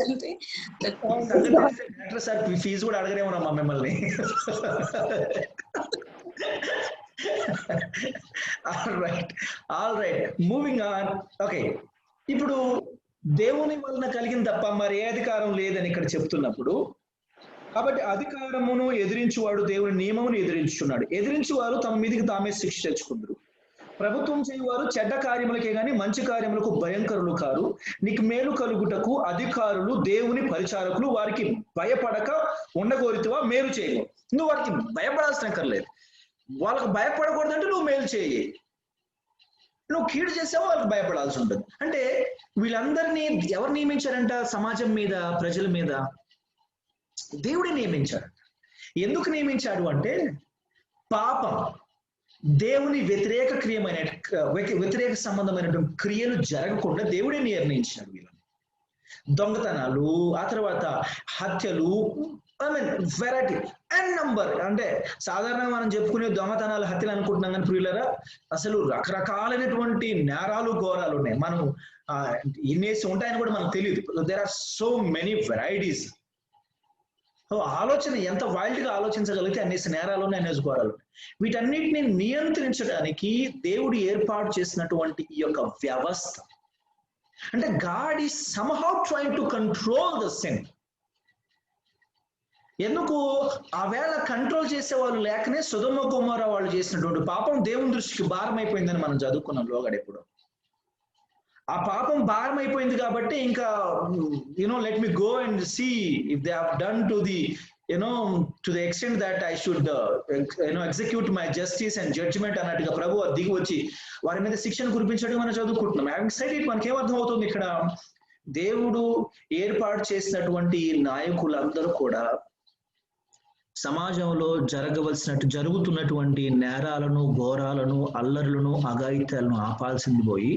అంటే సార్ ఫీజు కూడా అడగరేమోనమ్మా మిమ్మల్ని. All right moving on. Okay, ఇప్పుడు దేవుని వలన కలిగిన తప్ప మరి ఏ అధికారం లేదని ఇక్కడ చెప్తున్నప్పుడు, కాబట్టి అధికారమును ఎదిరించువాడు దేవుని నియమమును ఎదిరించున్నాడు. ఎదిరించువారు తమ మీదకి తామే శిక్ష తెచ్చుకుందరు. ప్రభుత్వం చేయువారు చెడ్డ కార్యములకే గాని మంచి కార్యములకు భయంకరులు కారు. నీకు మేలు కలుగుటకు అధికారులు దేవుని పరిచారకులు వారికి భయపడక ఉండగోరితివా మేలు చేయవు. నువ్వు వారికి భయపడాల్సిన అక్కర్లేదు. వాళ్ళకి భయపడకూడదంటే నువ్వు మేలు చేయి. నువ్వు కీడు చేసావో వాళ్ళకి భయపడాల్సి ఉంటుంది. అంటే వీళ్ళందరినీ ఎవరు నియమించారంట? సమాజం మీద, ప్రజల మీద దేవుడే నియమించాడు. ఎందుకు నియమించాడు అంటే పాపం, దేవుని వ్యతిరేక సంబంధమైనటువంటి క్రియలు జరగకుండా దేవుడే నిర్ణయించాడు వీళ్ళని. దొంగతనాలు, ఆ తర్వాత హత్యలు, వెరైటీ అండ్ నంబర్. అంటే సాధారణంగా మనం చెప్పుకునే దొంగతనాలు, హత్యలు అనుకుంటున్నాం కానీ ప్రియులారా, అసలు రకరకాలైనటువంటి నేరాలు, ఘోరాలు ఉన్నాయి. మనం ఇన్నేసి ఉంటాయని కూడా మనకు తెలియదు. There are so many varieties. ఆలోచన ఎంత వైల్డ్ గా ఆలోచించగలిగితే అన్నేసి నేరాలు ఉన్నాయి, అన్నేసి ఘోరాలు ఉన్నాయి. వీటన్నిటిని నియంత్రించడానికి దేవుడు ఏర్పాటు చేసినటువంటి ఈ యొక్క వ్యవస్థ, అంటే God is somehow trying to control the sin. ఎందుకు? ఆవేళ కంట్రోల్ చేసే వాళ్ళు లేకనే సొదొమ గొమొర్రా వాళ్ళు చేసినటువంటి పాపం దేవుని దృష్టికి భారం అయిపోయిందని మనం చదువుకున్నాం లోగడ. ఎప్పుడు ఆ పాపం భారం అయిపోయింది కాబట్టి ఇంకా let me go and see if they have done to the to the extent that I should execute my justice and judgement అన్నట్టుగా ప్రభు దిగి వచ్చి వారి మీద శిక్షను కురిపించడం మనం చదువుకుంటున్నాం. హ్యావింగ్ సెడ్ ఇట్, మనకి ఏమర్థం అవుతుంది ఇక్కడ? దేవుడు ఏర్పాటు చేసినటువంటి నాయకులందరూ కూడా సమాజంలో జరుగుతున్నటువంటి నేరాలను, ఘోరాలను, అల్లర్లను, అఘాయిత్యాలను ఆపాల్సింది పోయి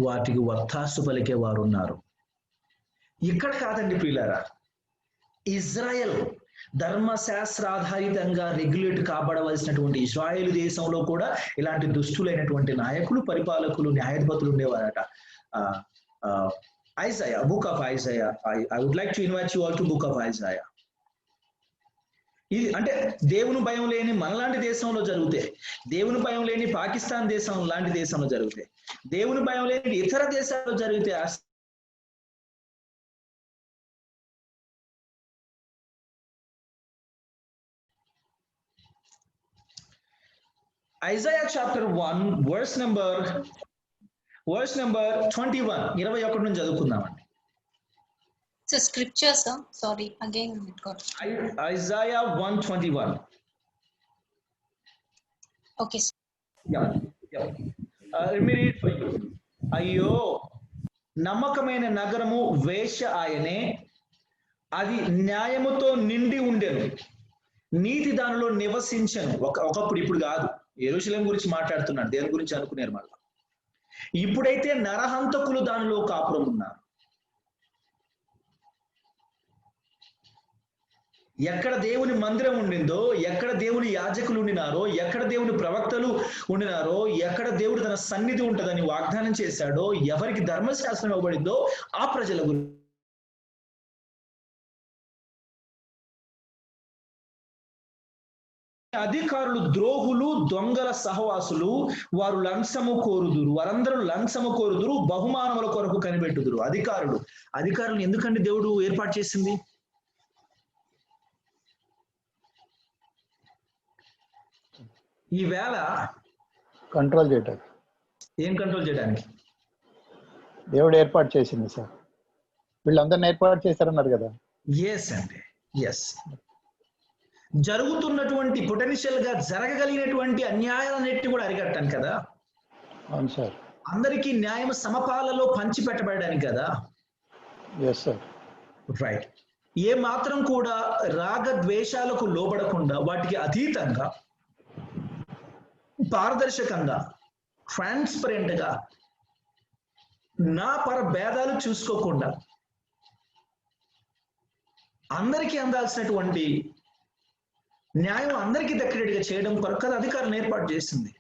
వాటికి వత్తాసు పలికే వారు ఉన్నారు. ఇక్కడ కాదండి ప్రియులారా, ఇజ్రాయెల్ ధర్మశాస్త్రాధారితంగా రెగ్యులేట్ కాబడవలసినటువంటి ఇజ్రాయెల్ దేశంలో కూడా ఇలాంటి దుష్టులైనటువంటి నాయకులు, పరిపాలకులు, న్యాయాధిపతులు ఉండేవారట. Isaiah, book of Isaiah. I would like to invite you all to book of Isaiah. ఇది అంటే దేవుని భయం లేని మనలాంటి దేశంలో జరిగితే, దేవుని భయం లేని పాకిస్తాన్ దేశం లాంటి దేశంలో జరిగితే, దేవుని భయం లేని ఇతర దేశాల్లో జరిగితే ఐజాయా చాప్టర్ 1 వర్స్ నెంబర్ 21, 21 నుంచి చదువుకుందామండి. So scripture, sir. Sorry, again it got. Isaiah 1:21. Okay. Yeah. Let me read for you. అయ్యో, నమ్మకమైన నగరము వేశ్య ఆయనే, అది న్యాయముతో నిండి ఉండెను, నీతి దానిలో నివసించను. ఒకప్పుడు, ఇప్పుడు కాదు. యెరూషలేం గురించి మాట్లాడుతున్నాడు, దేని గురించి అనుకున్నారు మళ్ళా. ఇప్పుడైతే నరహంతకులు దానిలో కాపురం ఉన్నారు. ఎక్కడ దేవుని మందిరం ఉండిందో, ఎక్కడ దేవుని యాజకులు ఉండినారో, ఎక్కడ దేవుని ప్రవక్తలు ఉండినారో, ఎక్కడ దేవుడు తన సన్నిధి ఉంటుందని వాగ్దానం చేశాడో, ఎవరికి ధర్మశాస్త్రం ఇవ్వబడిందో ఆ ప్రజల గురించి అధికారులు ద్రోహులు, దొంగల సహవాసులు, వారు లంచము కోరుదురు, వారందరూ లంచము కోరుదురు, బహుమానముల కొరకు కనిపెట్టుదురు. అధికారులు ఎందుకండి దేవుడు ఏర్పాటు చేసింది? ఈవేళ కంట్రోల్ చేయడానికి. ఏం కంట్రోల్ చేయడానికి? దేవుడు ఏర్పాటు చేసింది సార్. వీళ్ళందరిని ఏర్పాటు చేశారన్నారు కదా. ఎస్ అండి, ఎస్. జరుగుతున్నటువంటి పొటెన్షియల్ గా జరగగలిగినటువంటి అన్యాయాలన్నిటిని కూడా అరికట్టాను కదా. అవును సార్. అందరికీ న్యాయం సమపాలలో పంచి పెట్టబడడానికి కదా. Yes sir. రైట్. ఏ మాత్రం కూడా రాగద్వేషాలకు లోబడకుండా, వాటికి అతీతంగా, పారదర్శకంగా, ట్రాన్స్పరెంట్ గా, నా పర భేదాలు చూసుకోకుండా అందరికీ అందాల్సినటువంటి న్యాయం అందరికీ దక్కేట్టుగా చేయడం కొరకు అధికారులను ఏర్పాటు చేసింది.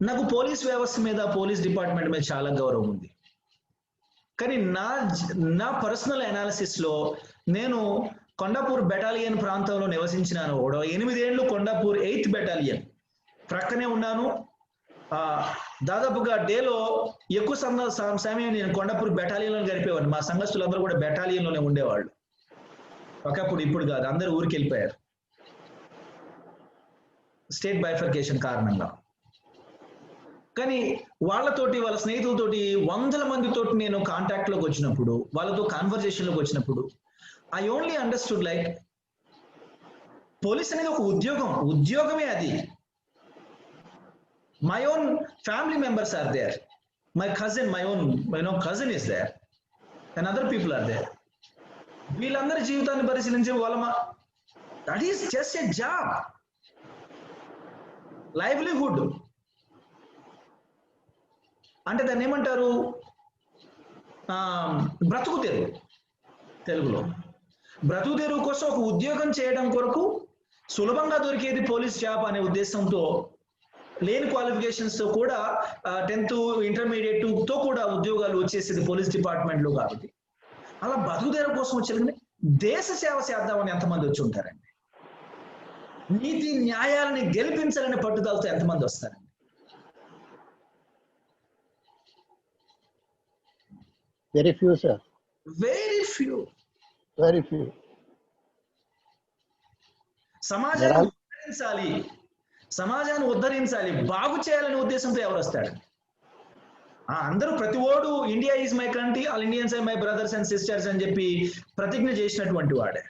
నాకు పోలీస్ వ్యవస్థ మీద, పోలీస్ డిపార్ట్మెంట్ మీద చాలా గౌరవం ఉంది. కానీ నా పర్సనల్ అనాలిసిస్ లో నేను కొండాపూర్ బెటాలియన్ ప్రాంతంలో నివసించినాను. 8 ఏళ్ళు కొండాపూర్ 8th బెటాలియన్ ప్రక్కనే ఉన్నాను. దాదాపుగా డేలో ఎక్కువ సమయం నేను కొండాపూర్ బెటాలియన్లో గడిపేవాడిని. మా సంఘస్థులందరూ కూడా బెటాలియన్లోనే ఉండేవాళ్ళు. ఒకప్పుడు, ఇప్పుడు కాదు, అందరూ ఊరికి వెళ్ళిపోయారు స్టేట్ బైఫర్కేషన్ కారణంగా. కానీ వాళ్ళతోటి, వాళ్ళ స్నేహితులతోటి, వందల మందితోటి నేను కాంటాక్ట్ లోకి వచ్చినప్పుడు, వాళ్ళతో కాన్వర్జేషన్ లోకి వచ్చినప్పుడు, I only understood like police అనేది ఒక ఉద్యోగమే అది. My own family members are there, my cousin, my own cousin is there and other people are there. వీళ్ళందరి జీవితాన్ని పరిశీలించే that is just a job, livelihood అంటే దాన్ని ఏమంటారు, బ్రతుకు తెరువు. తెలుగులో బ్రతుకు తెరువు కోసం ఒక ఉద్యోగం చేయడం కొరకు సులభంగా దొరికేది పోలీస్ జాబ్ అనే ఉద్దేశంతో, లేని క్వాలిఫికేషన్స్ తో కూడా 10th ఇంటర్మీడియట్ తో కూడా ఉద్యోగాలు వచ్చేసేది పోలీస్ డిపార్ట్మెంట్ లో. కాబట్టి అలా బ్రతుకు తెరువు కోసం వచ్చేది. దేశ సేవ చేద్దామని ఎంతమంది వచ్చి ఉంటారండి? నీతి న్యాయాలని గెలిపించాలని పట్టుదలతో ఎంతమంది వస్తారండి? Very few, sir. Very few. Very few. సమాజాన్ని ఉద్ధరించాలి, బాగు చేయాలనే ఉద్దేశంతో ఎవరు వస్తాడు? అందరూ ప్రతి ఓడు India is my country, all Indians are my brothers and sisters అని చెప్పి ప్రతిజ్ఞ చేసినటువంటి వాడే.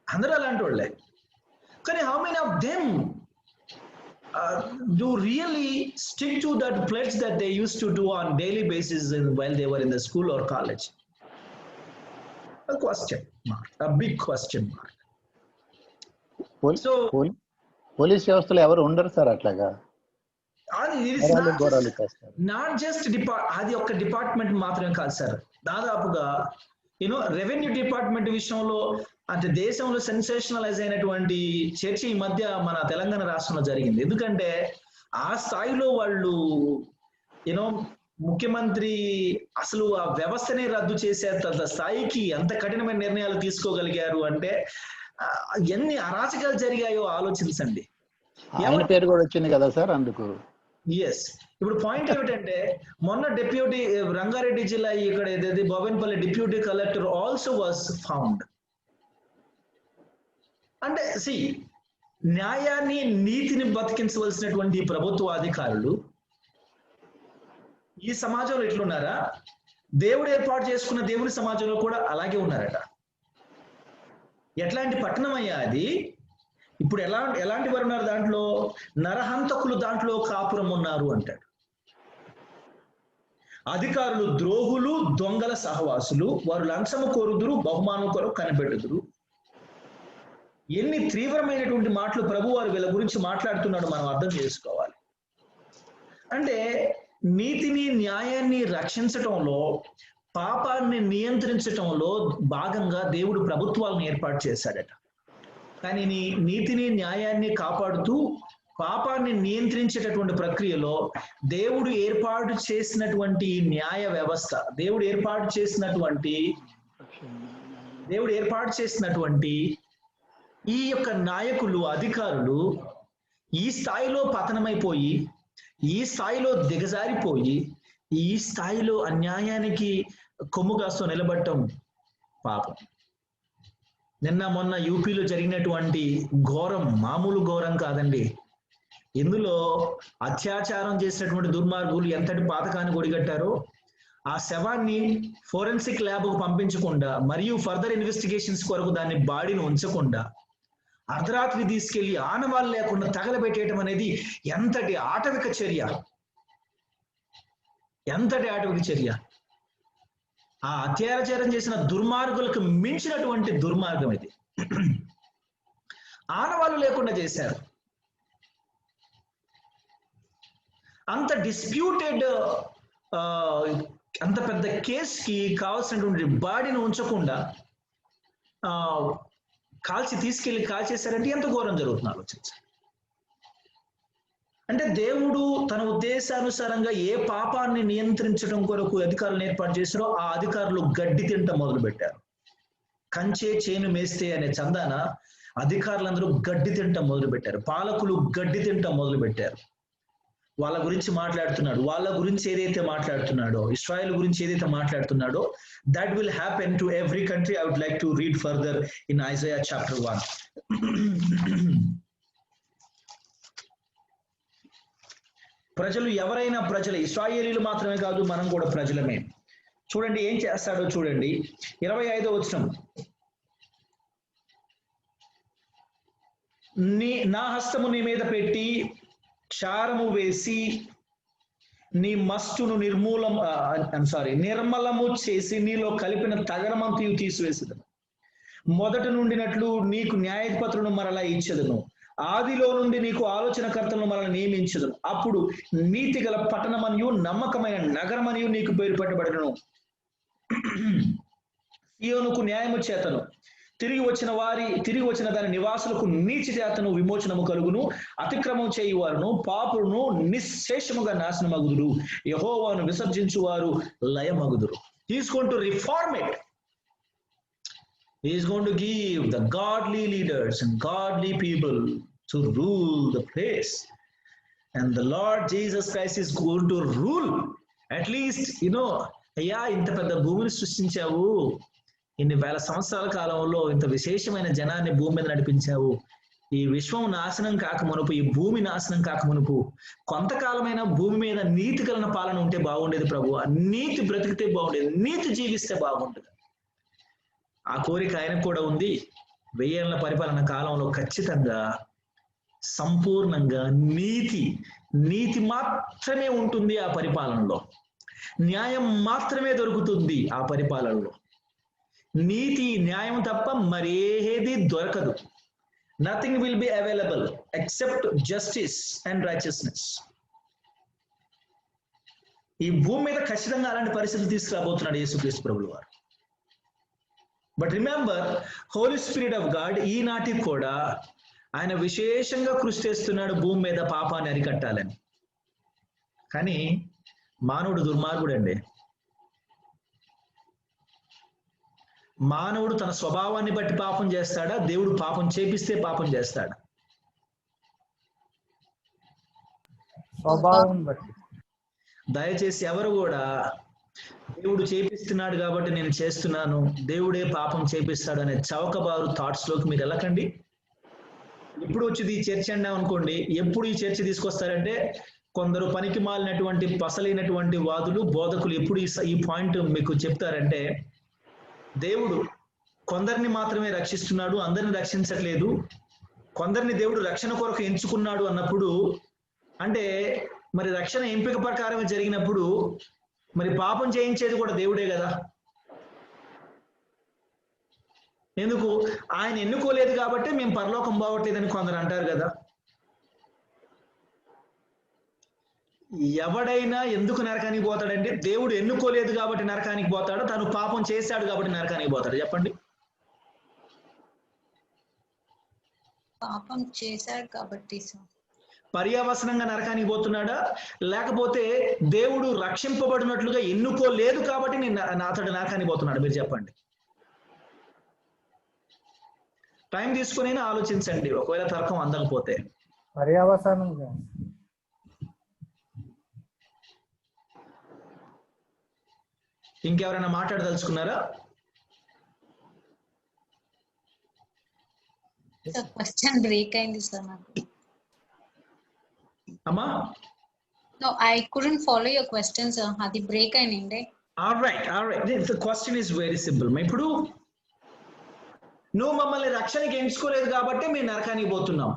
అందరూ అలాంటి వాళ్ళే. కానీ how many of them do really stick to that pledge that they used to do on daily basis while they were in the school or college? A question mark, a big question mark. So police వ్యవస్థలో ఎవరు ఉండరు సార్ అట్లాగా. నాట్ జస్ట్ అది ఒక డిపార్ట్మెంట్ మాత్రమే కాదు సార్. దాదాపుగా రెవెన్యూ డిపార్ట్మెంట్ విషయంలో అంటే దేశంలో సెన్సేషనలైజ్ అయినటువంటి చర్చ ఈ మధ్య మన తెలంగాణ రాష్ట్రంలో జరిగింది. ఎందుకంటే ఆ స్థాయిలో వాళ్ళు ముఖ్యమంత్రి అసలు ఆ వ్యవస్థనే రద్దు చేసేంత స్థాయికి ఎంత కఠినమైన నిర్ణయాలు తీసుకోగలిగారు అంటే ఎన్ని అరాచకాలు జరిగాయో ఆలోచించండి. ఆయన పేరు కూడా వచ్చింది కదా సార్ అందుకు. ఎస్. ఇప్పుడు పాయింట్ ఏమిటంటే మొన్న డిప్యూటీ రంగారెడ్డి జిల్లా ఇక్కడ ఏదైతే Bowenpally deputy collector also was found. అంటే న్యాయాన్ని నీతిని బతికించవలసినటువంటి ప్రభుత్వ అధికారులు ఈ సమాజంలో ఎట్లున్నారా? దేవుడు ఏర్పాటు చేసుకున్న దేవుడి సమాజంలో కూడా అలాగే ఉన్నారట. ఎట్లాంటి పట్టణం అయ్యా అది? ఇప్పుడు ఎలాంటి వారు ఉన్నారు దాంట్లో? నరహంతకులు దాంట్లో కాపురం ఉన్నారు అంటాడు. అధికారులు ద్రోహులు, దొంగల సహవాసులు, వారు లంచము కోరుదురు, బహుమానం కొరకు కనిపెట్టుదురు. ఎన్ని తీవ్రమైనటువంటి మాటలు ప్రభు వారు వీళ్ళ గురించి మాట్లాడుతున్నాడు మనం అర్థం చేసుకోవాలి. అంటే నీతిని న్యాయాన్ని రక్షించటంలో, పాపాన్ని నియంత్రించటంలో భాగంగా దేవుడు ప్రభుత్వాలను ఏర్పాటు చేశాడట. కానీ నీతిని న్యాయాన్ని కాపాడుతూ పాపాన్ని నియంత్రించేటటువంటి ప్రక్రియలో దేవుడు ఏర్పాటు చేసినటువంటి న్యాయ వ్యవస్థ, దేవుడు ఏర్పాటు చేసినటువంటి ఈ యొక్క నాయకులు, అధికారులు ఈ స్థాయిలో పతనమైపోయి, ఈ స్థాయిలో దిగజారిపోయి, ఈ స్థాయిలో అన్యాయానికి కొమ్ముగాస్తూ నిలబడటం పాపం. నిన్న మొన్న యూపీలో జరిగినటువంటి ఘోరం మామూలు ఘోరం కాదండి. ఇందులో అత్యాచారం చేసినటువంటి దుర్మార్గులు ఎంతటి పాతకాన్ని ఒడిగట్టారో ఆ శవాన్ని ఫోరెన్సిక్ ల్యాబ్కు పంపించకుండా మరియు ఫర్దర్ ఇన్వెస్టిగేషన్స్ కొరకు దాన్ని బాడీని ఉంచకుండా అర్ధరాత్రి తీసుకెళ్లి ఆనవాళ్ళు లేకుండా తగలబెట్టేయటం అనేది ఎంతటి ఆటవిక చర్య! ఆ అత్యాచారం చేసిన దుర్మార్గులకు మించినటువంటి దుర్మార్గం ఇది. ఆనవాళ్ళు లేకుండా చేశారు. అంత డిస్ప్యూటెడ్ అంత పెద్ద కేసుకి కావాల్సినటువంటి బాడీని ఉంచకుండా కాల్చి తీసుకెళ్లి కాల్చేశారంటే ఎంత ఘోరం జరుగుతుంది ఆలోచించాలి. అంటే దేవుడు తన ఉద్దేశానుసారంగా ఏ పాపాన్ని నియంత్రించడం కొరకు అధికారులను ఏర్పాటు చేశారో ఆ అధికారులు గడ్డి తింట మొదలు పెట్టారు. కంచే చేను మేస్తే అనే చందాన అధికారులందరూ గడ్డి తింటం మొదలు పెట్టారు. పాలకులు గడ్డి తింటం మొదలు పెట్టారు. వాళ్ళ గురించి మాట్లాడుతున్నాడు. వాళ్ళ గురించి ఏదైతే మాట్లాడుతున్నాడో, ఇస్రాయేల్ గురించి ఏదైతే మాట్లాడుతున్నాడో, that will happen to every country. I would like to read further in Isaiah chapter 1. ప్రజలు ఎవరైనా ప్రజలే, ఇశ్రాయేలీలు మాత్రమే కాదు, మనం కూడా ప్రజలమే. చూడండి ఏం చేస్తాడో చూడండి. 25వ వచనం, నా హస్తము నీ మీద పెట్టి క్షారము వేసి నీ మస్తును నిర్మలము చేసి నీలో కలిపిన తగరమంతయు తీసివేసేదను. మొదట నుండినట్లు నీకు న్యాయపత్రులను మరలా ఇచ్చేదను. ఆదిలో నుండి నీకు ఆలోచనకర్తలను మరలా నియమించదును. అప్పుడు నీతి గల పట్టణమనియు నమ్మకమైన నగరమనియు నీకు పేరు పెట్టబడను. సియోనుకు న్యాయము చేతను, తిరిగి వచ్చిన దాని నివాసులకు నీతి చేతను విమోచనము కలుగును. అతిక్రమం చేయువారును పాపులను నిశ్శేషముగా నాశనమగుదురు. యెహోవాను విసర్జించువారు లయమగుదురు. He is going to reform it. He is going to give the godly leaders and godly people to rule the place. And the Lord Jesus Christ is going to rule. At least, అయ్యా ఇంత పెద్ద భూమిని సృష్టించావు, ఇన్ని వేల సంవత్సరాల కాలంలో ఇంత విశేషమైన జనాన్ని భూమి మీద నడిపించావు. ఈ విశ్వం నాశనం కాకమునుపు, ఈ భూమి నాశనం కాకమునుపు కొంతకాలమైన భూమి మీద నీతి కలిగిన పాలన ఉంటే బాగుండేది ప్రభు. నీతి బ్రతికితే బాగుండేది, నీతి జీవిస్తే బాగుంటుంది. ఆ కోరిక ఆయనకు కూడా ఉంది. 1000 ఏళ్ల పరిపాలన కాలంలో ఖచ్చితంగా సంపూర్ణంగా నీతి మాత్రమే ఉంటుంది ఆ పరిపాలనలో. న్యాయం మాత్రమే దొరుకుతుంది ఆ పరిపాలనలో. నీతి న్యాయం తప్ప మరేది దొరకదు. Nothing will be available except justice and righteousness. ఈ భూమి మీద ఖచ్చితంగా అలాంటి పరిస్థితులు తీసుకురాబోతున్నాడు యేసుక్రీస్తు ప్రభువు వారు. But remember, holy spirit of God ఈనాటికి కూడా ఆయన విశేషంగా కృషి చేస్తున్నాడు భూమి మీద పాపాన్ని అరికట్టాలని. కానీ మానవుడు దుర్మార్గుడు అండి. మానవుడు తన స్వభావాన్ని బట్టి పాపం చేస్తాడా, దేవుడు పాపం చేపిస్తే పాపం చేస్తాడా? స్వభావం బట్టి. దయచేసి ఎవరు కూడా దేవుడు చేపిస్తున్నాడు కాబట్టి నేను చేస్తున్నాను, దేవుడే పాపం చేపిస్తాడు అనే చౌకబారు థాట్స్ లోకి మీరు వెళ్ళకండి. ఎప్పుడు వచ్చింది ఈ చర్చ అన్నా అనుకోండి, ఎప్పుడు ఈ చర్చ తీసుకొస్తారంటే కొందరు పనికి మాలినటువంటి పసలైనటువంటి వాదులు బోధకులు ఎప్పుడు ఈ పాయింట్ మీకు చెప్తారంటే, దేవుడు కొందరిని మాత్రమే రక్షిస్తున్నాడు, అందరిని రక్షించట్లేదు, కొందరిని దేవుడు రక్షణ కొరకు ఎంచుకున్నాడు అన్నప్పుడు, అంటే మరి రక్షణ ఎంపిక ప్రకారమే జరిగినప్పుడు మరి పాపం చేయించేది కూడా దేవుడే కదా. ఎందుకు? ఆయన ఎన్నుకోలేదు కాబట్టి మేము పరలోకం బాగోట్లేదని కొందరు అంటారు కదా. ఎవడైనా ఎందుకు నరకానికి పోతాడంటే, దేవుడు ఎన్నుకోలేదు కాబట్టి నరకానికి పోతాడు, తను పాపం చేశాడు కాబట్టి నరకానికి పోతాడు? చెప్పండి. పాపం చేశాడు కాబట్టి పర్యావసనంగా నరకానికి పోతున్నాడా, లేకపోతే దేవుడు రక్షింపబడినట్లుగా ఎన్నుకోలేదు కాబట్టి అతడు నరకానికి పోతున్నాడు? మీరు చెప్పండి. టైం తీసుకుని ఆలోచించండి, ఒకవేళ తర్కం అందకపోతే. పర్యావసనంగా. ఇంకెవరైనా మాట్లాడదలుచుకున్నారా? క్వశ్చన్ బ్రేక్ అయింది సార్ నాకు. అమ్మా, No, I couldn't follow your question, sir. అది బ్రేక్ అయింది. All right. The question is very simple. ఇప్పుడు నువ్వు మమ్మల్ని రక్షణకి ఎంచుకోలేదు కాబట్టి మేము నరకానికి పోతున్నాం.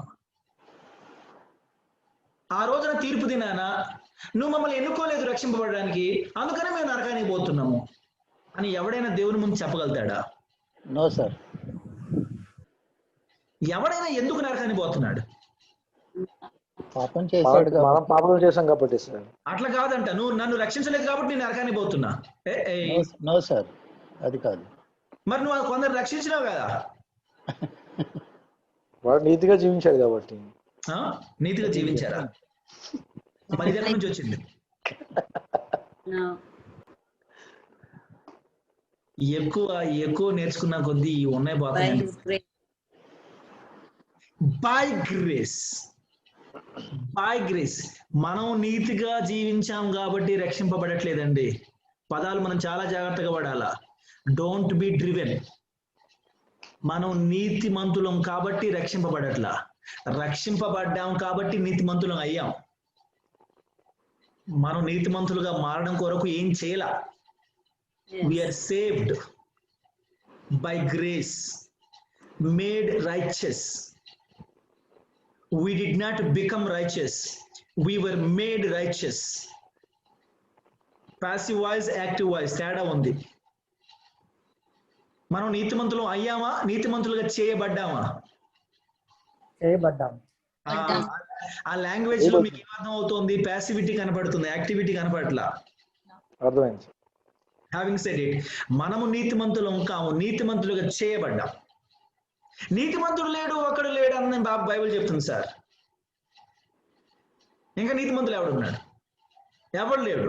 ఆ రోజున తీర్పు దినాన నువ్వు మమ్మల్ని ఎన్నుకోలేదు రక్షింపబడడానికి, అందుకనే మేము నరకానికి పోతున్నాము అని ఎవడైనా దేవుని ముందు చెప్పగలుగుతాడా? No sir. ఎవడైనా ఎందుకు నరకానికి పోతున్నాడు? పాపం చేశాడు, మనం పాపం చేశాం కాబట్టి సార్. అట్లా కాదంట, నువ్వు నన్ను రక్షించలేదు కాబట్టి నేను నరకానికి పోతున్నా. నో సార్, అది కాదు. మరి నువ్వు కొందరు రక్షించినావు కదా. వాడు నీతిగా జీవించాడు కాబట్టి. నీతిగా జీవించారా? మరి ఇది ఎక్కడి నుంచి వచ్చింది? No. ఎక్కువ నేర్చుకున్న కొద్దీ ఉన్నాయి By పోతాయి. His grace. By grace, by grace. మనం నీతిగా జీవించాం కాబట్టి రక్షింపబడట్లేదండి. పదాలు మనం చాలా జాగ్రత్తగా పడాలా. Don't be driven. మనం నీతిమంతులం కాబట్టి రక్షింపబడట్లా, రక్షింపబడ్డాం కాబట్టి నీతిమంతులం అయ్యాం. మనం నీతిమంతులుగా మారడం కొరకు ఏం చేయాల? Yes. We are saved by grace, made righteous. We did not become righteous, we were made righteous. Passive voice, active voice తేడా ఉంది. మనం నీతిమంతులు అయ్యామా, నీతిమంతులుగా చేయబడ్డామా? చేయబడ్డాం. ఆ లాంగ్వేజ్ లో మీకు ఏమర్థం అవుతుంది? ప్యాసివిటీ కనపడుతుంది, యాక్టివిటీ కనపడట్లా. అర్థమైంది. హ్యావింగ్ సెడ్ ఇట్, మనము నీతిమంతులం కాము, నీతిమంతులుగా చేయబడ్డాం. నీతిమంతుడు లేడు, ఒకడు లేడు అని బైబిల్ చెప్తుంది సార్. ఇంకా నీతిమంతులు ఎవడున్నాడు? ఎవడు లేడు.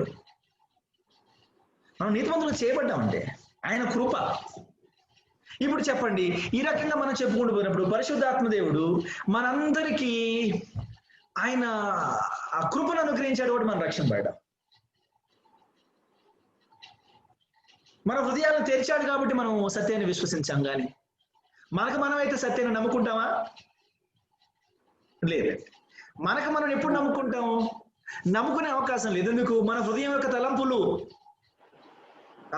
మనం నీతిమంతులు చేయబడ్డామంటే ఆయన కృప. ఇప్పుడు చెప్పండి, ఈ రకంగా మనం చెప్పుకుంటూ పోయినప్పుడు పరిశుద్ధాత్మ దేవుడు మనందరికీ ఆయన ఆ కృపను అనుగ్రహించాడు కాబట్టి మనం రక్షింపబడ్డాం. మన హృదయాలను తెరిచాడు కాబట్టి మనం సత్యాన్ని విశ్వసించాం. కానీ మనమైతే సత్యాన్ని నమ్ముకుంటామా? లేదు. మనం ఎప్పుడు నమ్ముకుంటాము? నమ్ముకునే అవకాశం లేదు. ఎందుకు? మన హృదయం యొక్క తలంపులు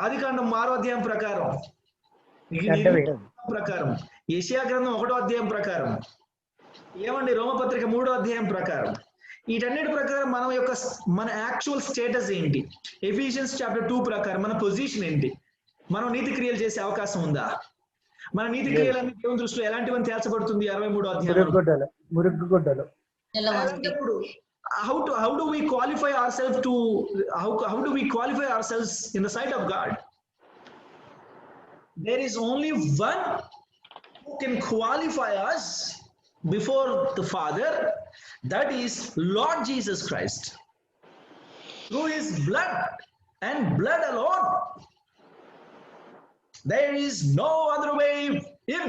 ఆదికాండం 6వ అధ్యాయం ప్రకారం, యెషయా గ్రంథం 1వ అధ్యాయం ప్రకారం, ఏమండి రోమపత్రిక 3వ అధ్యాయం ప్రకారం, వీటన్నిటి ప్రకారం మన యాక్చువల్ స్టేటస్ ఏంటి? ఎఫిషియన్స్ చాప్టర్ 2 ప్రకారం మన పొజిషన్ ఏంటి? మనం నీతి క్రియలు చేసే అవకాశం ఉందా? మన నీతి క్రియలన్నీ దేవుని దృష్టిలో ఎలాంటివని తేల్చబడుతుంది? 63వ అధ్యాయం. మురుగుగొడ్డలు. How do we qualify ourselves to how do we qualify ourselves in the sight of God? There is only one who can qualify us before the Father, that is Lord Jesus Christ, through his blood and blood alone. There is no other way in.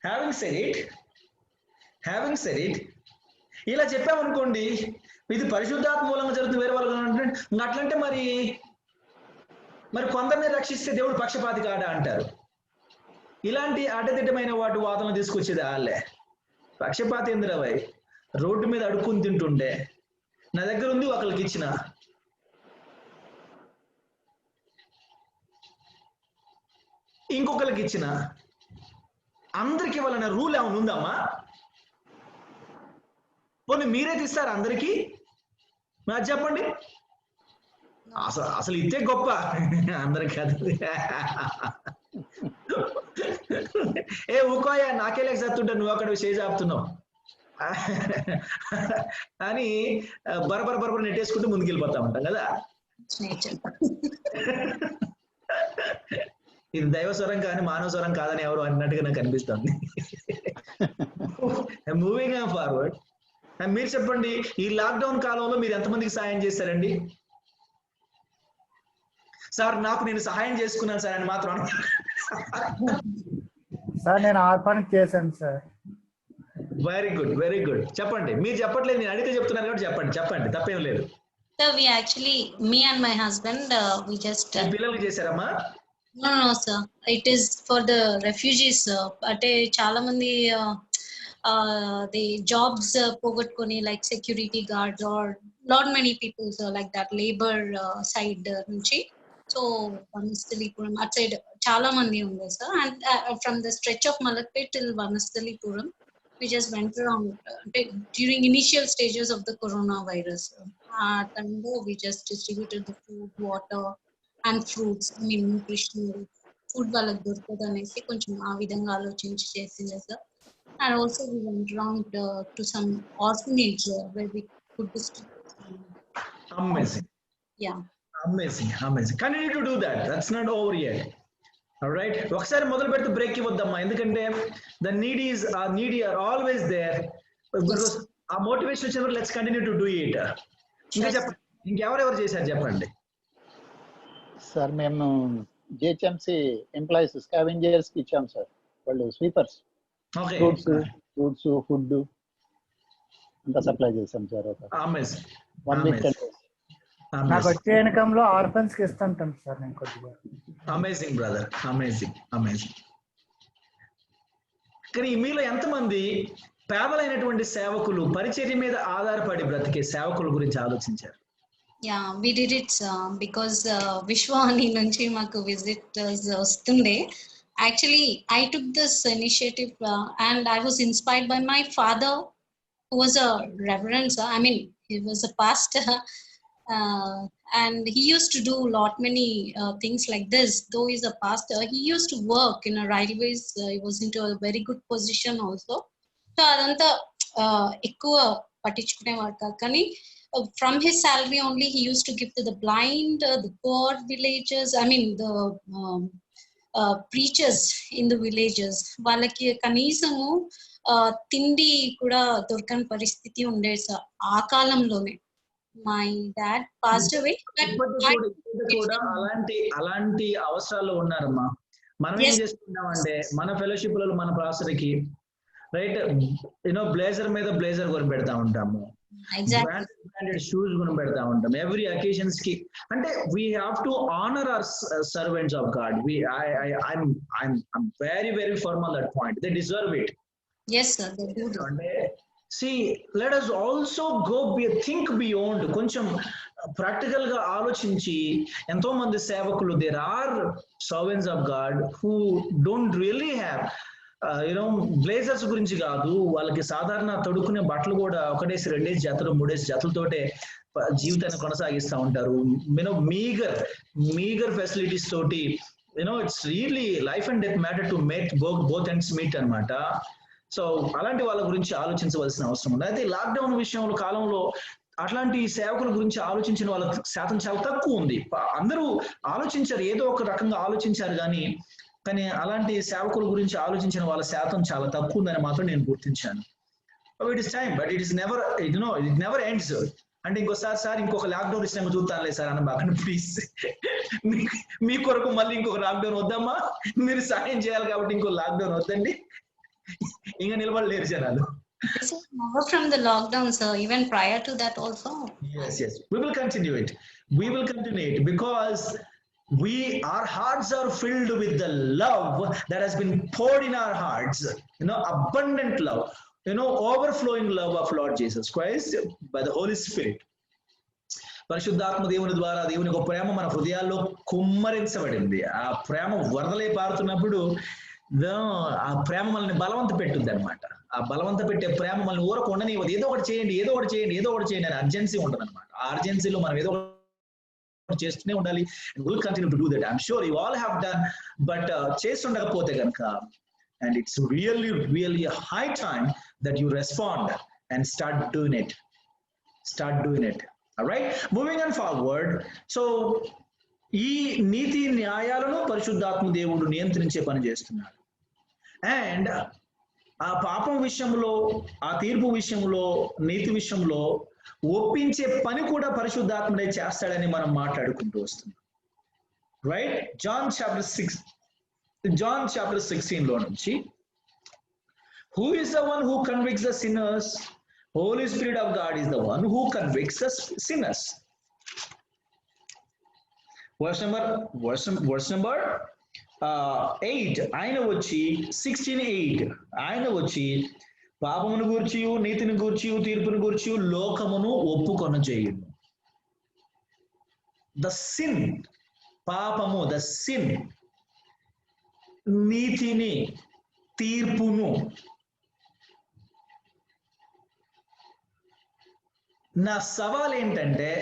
Having said it, ఇలా చెప్పామనుకోండి, ఇది పరిశుద్ధాత్మ మూలంగా జరుగుతుంది, వేరే వాళ్ళు అట్లంటే మరి కొందరిని రక్షిస్తే దేవుడు పక్షపాతి కాడా అంటారు. ఇలాంటి అడ్డదిడ్డమైన వాదనలు తీసుకొచ్చేది వాళ్ళే. పక్షపాతి ఎందురవై? రోడ్డు మీద అడుక్కుని తింటుండే నా దగ్గర ఉంది, ఒకరికి ఇచ్చిన. ఇంకొకరికి ఇచ్చిన. అందరికి ఇవ్వాలన్న రూల్ ఏమైనా ఉందమ్మా? పోనీ మీరే తీస్తారు అందరికీ? నాకు చెప్పండి. అసలు ఇదే గొప్ప, అందరికి కాదు. ఊకోయా, నాకే లేక చదువుతుంటా, నువ్వు అక్కడ చేసి ఆపుతున్నావు అని బరబర నెట్టేసుకుంటూ ముందుకెళ్ళిపోతా ఉంటాం కదా. ఇది దైవ స్వరం కానీ మానవ స్వరం కాదని ఎవరు అన్నట్టుగా నాకు అనిపిస్తుంది. మూవింగ్ ఫార్వర్డ్, మీరు చెప్పండి, ఈ లాక్డౌన్ కాలంలో మీరు ఎంతమందికి సహాయం చేశారండి? సార్ నేను సహాయం చేసుకున్నాను సార్ అని మాత్రం సార్ నేను ఆర్ఫాన్ చేశాను సార్. Very good. చెప్పండి. మీరు చెప్పట్లేదు, నేను అడిగితే చెప్తున్నారు కాబట్టి చెప్పండి, తప్పేం లేదు. So we actually, me and my husband, we just పిల్లలకి చేశారమ్మా? No, sir. It is for the refugees. Ante chala mandi the jobs pogotkoni, like security guards or not many people like that labor side nunchi. So Vanastalipuram at side chala mandi unde sir, and from the stretch of Malakpet till Vanastalipuram we just went around during initial stages of the coronavirus. We just distributed the food, water and fruits. I mean nutritional food వాళ్ళకి దొరకదు అనేసి కొంచెం ఆ విధంగా ఆలోచించి చేసింది sir. And also we went around to some orphanage where we could distribute. Amazing. Yeah. Amazing. Continue to do that. That's not over yet. Right, ఒకసారి మొదలు పెడితే బ్రేక్ ఇవ్వద్దమ్మా, ఎందుకంటే the needy are always there. ఆ మోటివేషన్ వచ్చినప్పుడు let's continue to do it. ఇంకా చెప్పండి, ఇంకెవరెవరు చేశారు చెప్పండి. సార్ మేము జిహెచ్ఎంసి ఎంప్లాయీస్ స్కావెంజర్స్ కి ఇచ్చాం సార్, వాళ్ళు స్వీపర్స్, ఓకే, ఫ్రూట్స్ ఫుడ్ అంతా సప్లై చేశాం సార్. ఒక అమేజింగ్ 1 week 10 days. నాకు వచ్చే ఇన్కంలో ఆర్ఫన్స్ కి ఇస్తుంటాను సార్ నేను కొద్దిగా. Amazing brother, amazing. కానీ మీలో ఎంతమంది పేదలైనటువంటి సేవకులు, పరిచర్య మీద ఆధారపడి బ్రతికే సేవకుల గురించి ఆలోచించారు? Yeah, we did it because Vishwani nunchi maku visitors vastunde. Actually, I took this initiative and I was inspired by my father, who was a reverend. I mean, he was a pastor, and he used to do many things like this. Though he's a pastor, he used to work in a railways. He was into a very good position also. So adanta ekkuva pattichukunevaru kaani from his salary only he used to give to the blind, the poor villages, I mean the preachers in the villages. వాళ్ళకి కనీసము తిండి కూడా దొరకని పరిస్థితి ఉండేది సార్ ఆ కాలంలోనే. My dad passed away. కూడా అలాంటి అవసరాలు ఉన్నారమ్మా. మనం ఏం చేస్తున్నామంటే మన ఫెలోషిప్లలో మన పాస్టర్కి రైట్ బ్లేజర్ మీద బ్లేజర్ కొని పెడతా ఉంటాము, బ్రాండెడ్ షూస్ కొని పెడతా ఉంటాం ఎవ్రీ అకేషన్స్ కి. అంటే we have to honour our servants of God. I'm very very firm on that point. They deserve it. Yes sir, they do. అంటే see, let us also think beyond. కొంచెం ప్రాక్టికల్ గా ఆలోచించి, ఎంతో మంది సేవకులు, there are servants of God who don't really have blazers గురించి కాదు, వాళ్ళకి సాధారణ తొడుక్కునే బట్టలు కూడా 1 2 జతలు 3 జతలతోటే జీవితాన్ని కొనసాగిస్తూ ఉంటారు. మీగర్ ఫెసిలిటీస్ తోటి it's really life and death matter to make both ends meet అన్నమాట. సో అలాంటి వాళ్ళ గురించి ఆలోచించవలసిన అవసరం ఉంది. అయితే లాక్డౌన్ విషయంలో కాలంలో అట్లాంటి సేవకుల గురించి ఆలోచించిన వాళ్ళ శాతం చాలా తక్కువ ఉంది. అందరూ ఆలోచించారు, ఏదో ఒక రకంగా ఆలోచించారు, కానీ అలాంటి సేవకుల గురించి ఆలోచించిన వాళ్ళ శాతం చాలా తక్కువ ఉందని మాత్రం నేను గుర్తించాను. It is time, but it never ends. అంటే ఇంకోసారి ఇంకొక లాక్డౌన్ ఇష్టంగా చూస్తానులే సార్ అని బాగా ప్లీజ్, మీ కొరకు మళ్ళీ ఇంకొక లాక్డౌన్ వద్దామా, మీరు సాయం చేయాలి కాబట్టి ఇంకో లాక్డౌన్ వద్దండి, ఇంకా నిలబడలేరు జనాలు. Never from the lockdown sir, even prior to that also. Yes, we will continue it because our hearts are filled with the love that has been poured in our hearts, abundant love, overflowing love of Lord Jesus Christ by the Holy Spirit. పరిశుద్ధాత్మ దేవుని ద్వారా దేవుని ఒక ప్రేమ మన హృదయాల్లో కుమ్మరించబడింది. ఆ ప్రేమ వరదలై పారుతున్నప్పుడు ఆ ప్రేమ మనల్ని బలవంత పెట్టుద్ది అనమాట. ఆ బలవంత పెట్టే ప్రేమ మనల్ని ఊరకు ఉండనివ్వదు. ఏదో ఒకటి చేయండి అని అర్జెన్సీ ఉండదు అనమాట. ఆ అర్జెన్సీలో మనం ఏదో చేస్తూనే ఉండాలి. and we'll continue to do that. I'm sure you all have done, but చేస్తుండకపోతే కనుక, and it's really a high time that you respond and start doing it. All right, moving on forward. So ఈ నీతి న్యాయాలను పరిశుద్ధాత్మ దేవుడు నియంత్రించే పని చేస్తున్నాడు. అండ్ ఆ పాపం విషయంలో, ఆ తీర్పు విషయంలో, నీతి విషయంలో ఒప్పించే పని కూడా పరిశుద్ధాత్ముడే చేస్తాడని మనం మాట్లాడుకుంటూ వస్తున్నాం. రైట్, జాన్ చాప్టర్ 16 లో నుంచి, who is the one who convicts the sinners? Holy spirit of God is the one who convicts the sinners. Verse number 8 ఆయన వచ్చి 16:8 ఆయన వచ్చి పాపమును గూర్చి, నీతిని గూర్చి, తీర్పును గూర్చి లోకమును ఒప్పుకొన చేయును. ద సిన్, పాపము, ద సిన్, నీతిని, తీర్పును. నా సవాల్ ఏంటంటే,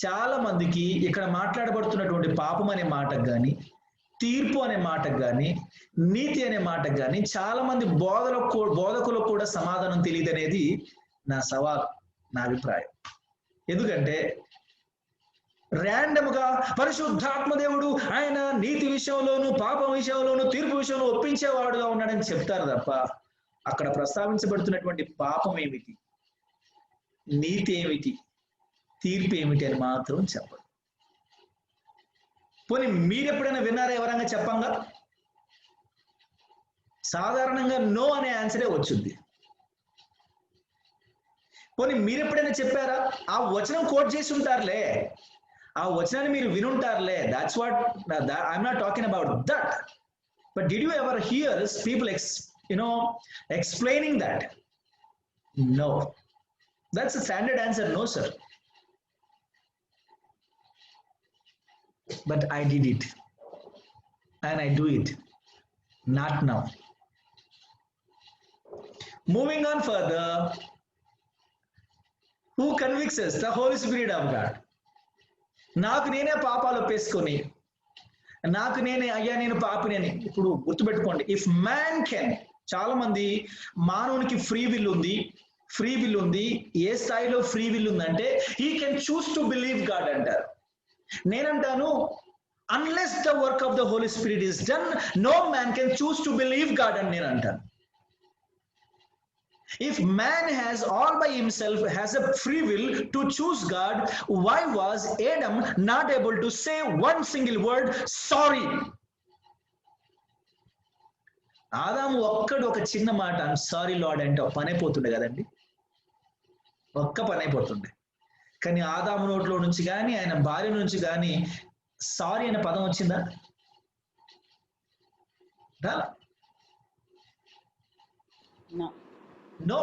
చాలా మందికి ఇక్కడ మాట్లాడబడుతున్నటువంటి పాపం అనే మాటకు కానీ, తీర్పు అనే మాటకు కానీ, నీతి అనే మాటకు కానీ చాలా మంది బోధకులకు కూడా సమాధానం తెలియదు అనేది నా సవాల్, నా అభిప్రాయం. ఎందుకంటే ర్యాండమ్ గా పరిశుద్ధాత్మ దేవుడు ఆయన నీతి విషయంలోను పాపం విషయంలోను తీర్పు విషయంలో ఒప్పించేవాడుగా ఉన్నాడని చెప్తారు తప్ప అక్కడ ప్రస్తావించబడుతున్నటువంటి పాపం ఏమిటి, నీతి ఏమిటి, తీర్పు ఏమిటి అని మాత్రం చెప్పడు. పోనీ మీరెప్పుడైనా విన్నారా ఎవరైనా చెప్పంగా? సాధారణంగా నో అనే ఆన్సరే వచ్చింది. పోనీ మీరెప్పుడైనా చెప్పారా? ఆ వచనం కోట్ చేసి ఉంటారులే, ఆ వచనాన్ని మీరు వినుంటారులే. That's what I'm not talking about that. But did you ever hear people explaining that? No. That's a standard answer. No, sir. But I did it. And I do it. Not now. Moving on further. Who convicts us? The Holy Spirit of God. నాకు నేనే పాపాలు ఒప్పేసుకొని నాకు నేనే అయ్యా నేను పాపిని అని. ఇప్పుడు గుర్తుపెట్టుకోండి, ఇఫ్ మ్యాన్ కెన్, చాలా మంది మానవునికి ఫ్రీ విల్ ఉంది. ఏ స్థాయిలో ఫ్రీ విల్ ఉందంటే he can choose to believe God అంటారు. నేనంటాను unless the work of the holy spirit is done, no man can choose to believe God అని నేను అంటాను. If man has all by himself has a free will to choose God, why was Adam not able to say one single word, sorry? ఆదాము ఒక్కడు ఒక చిన్న మాట ఐఎమ్ సారీ లార్డ్ అంటే ఒక పని అయిపోతుండే కదండి, ఒక్క పని అయిపోతుండే. కానీ ఆదాము నోట్లో నుంచి కానీ ఆయన భార్య నుంచి కానీ సారీ అనే పదం వచ్చిందా? రాలా. నో.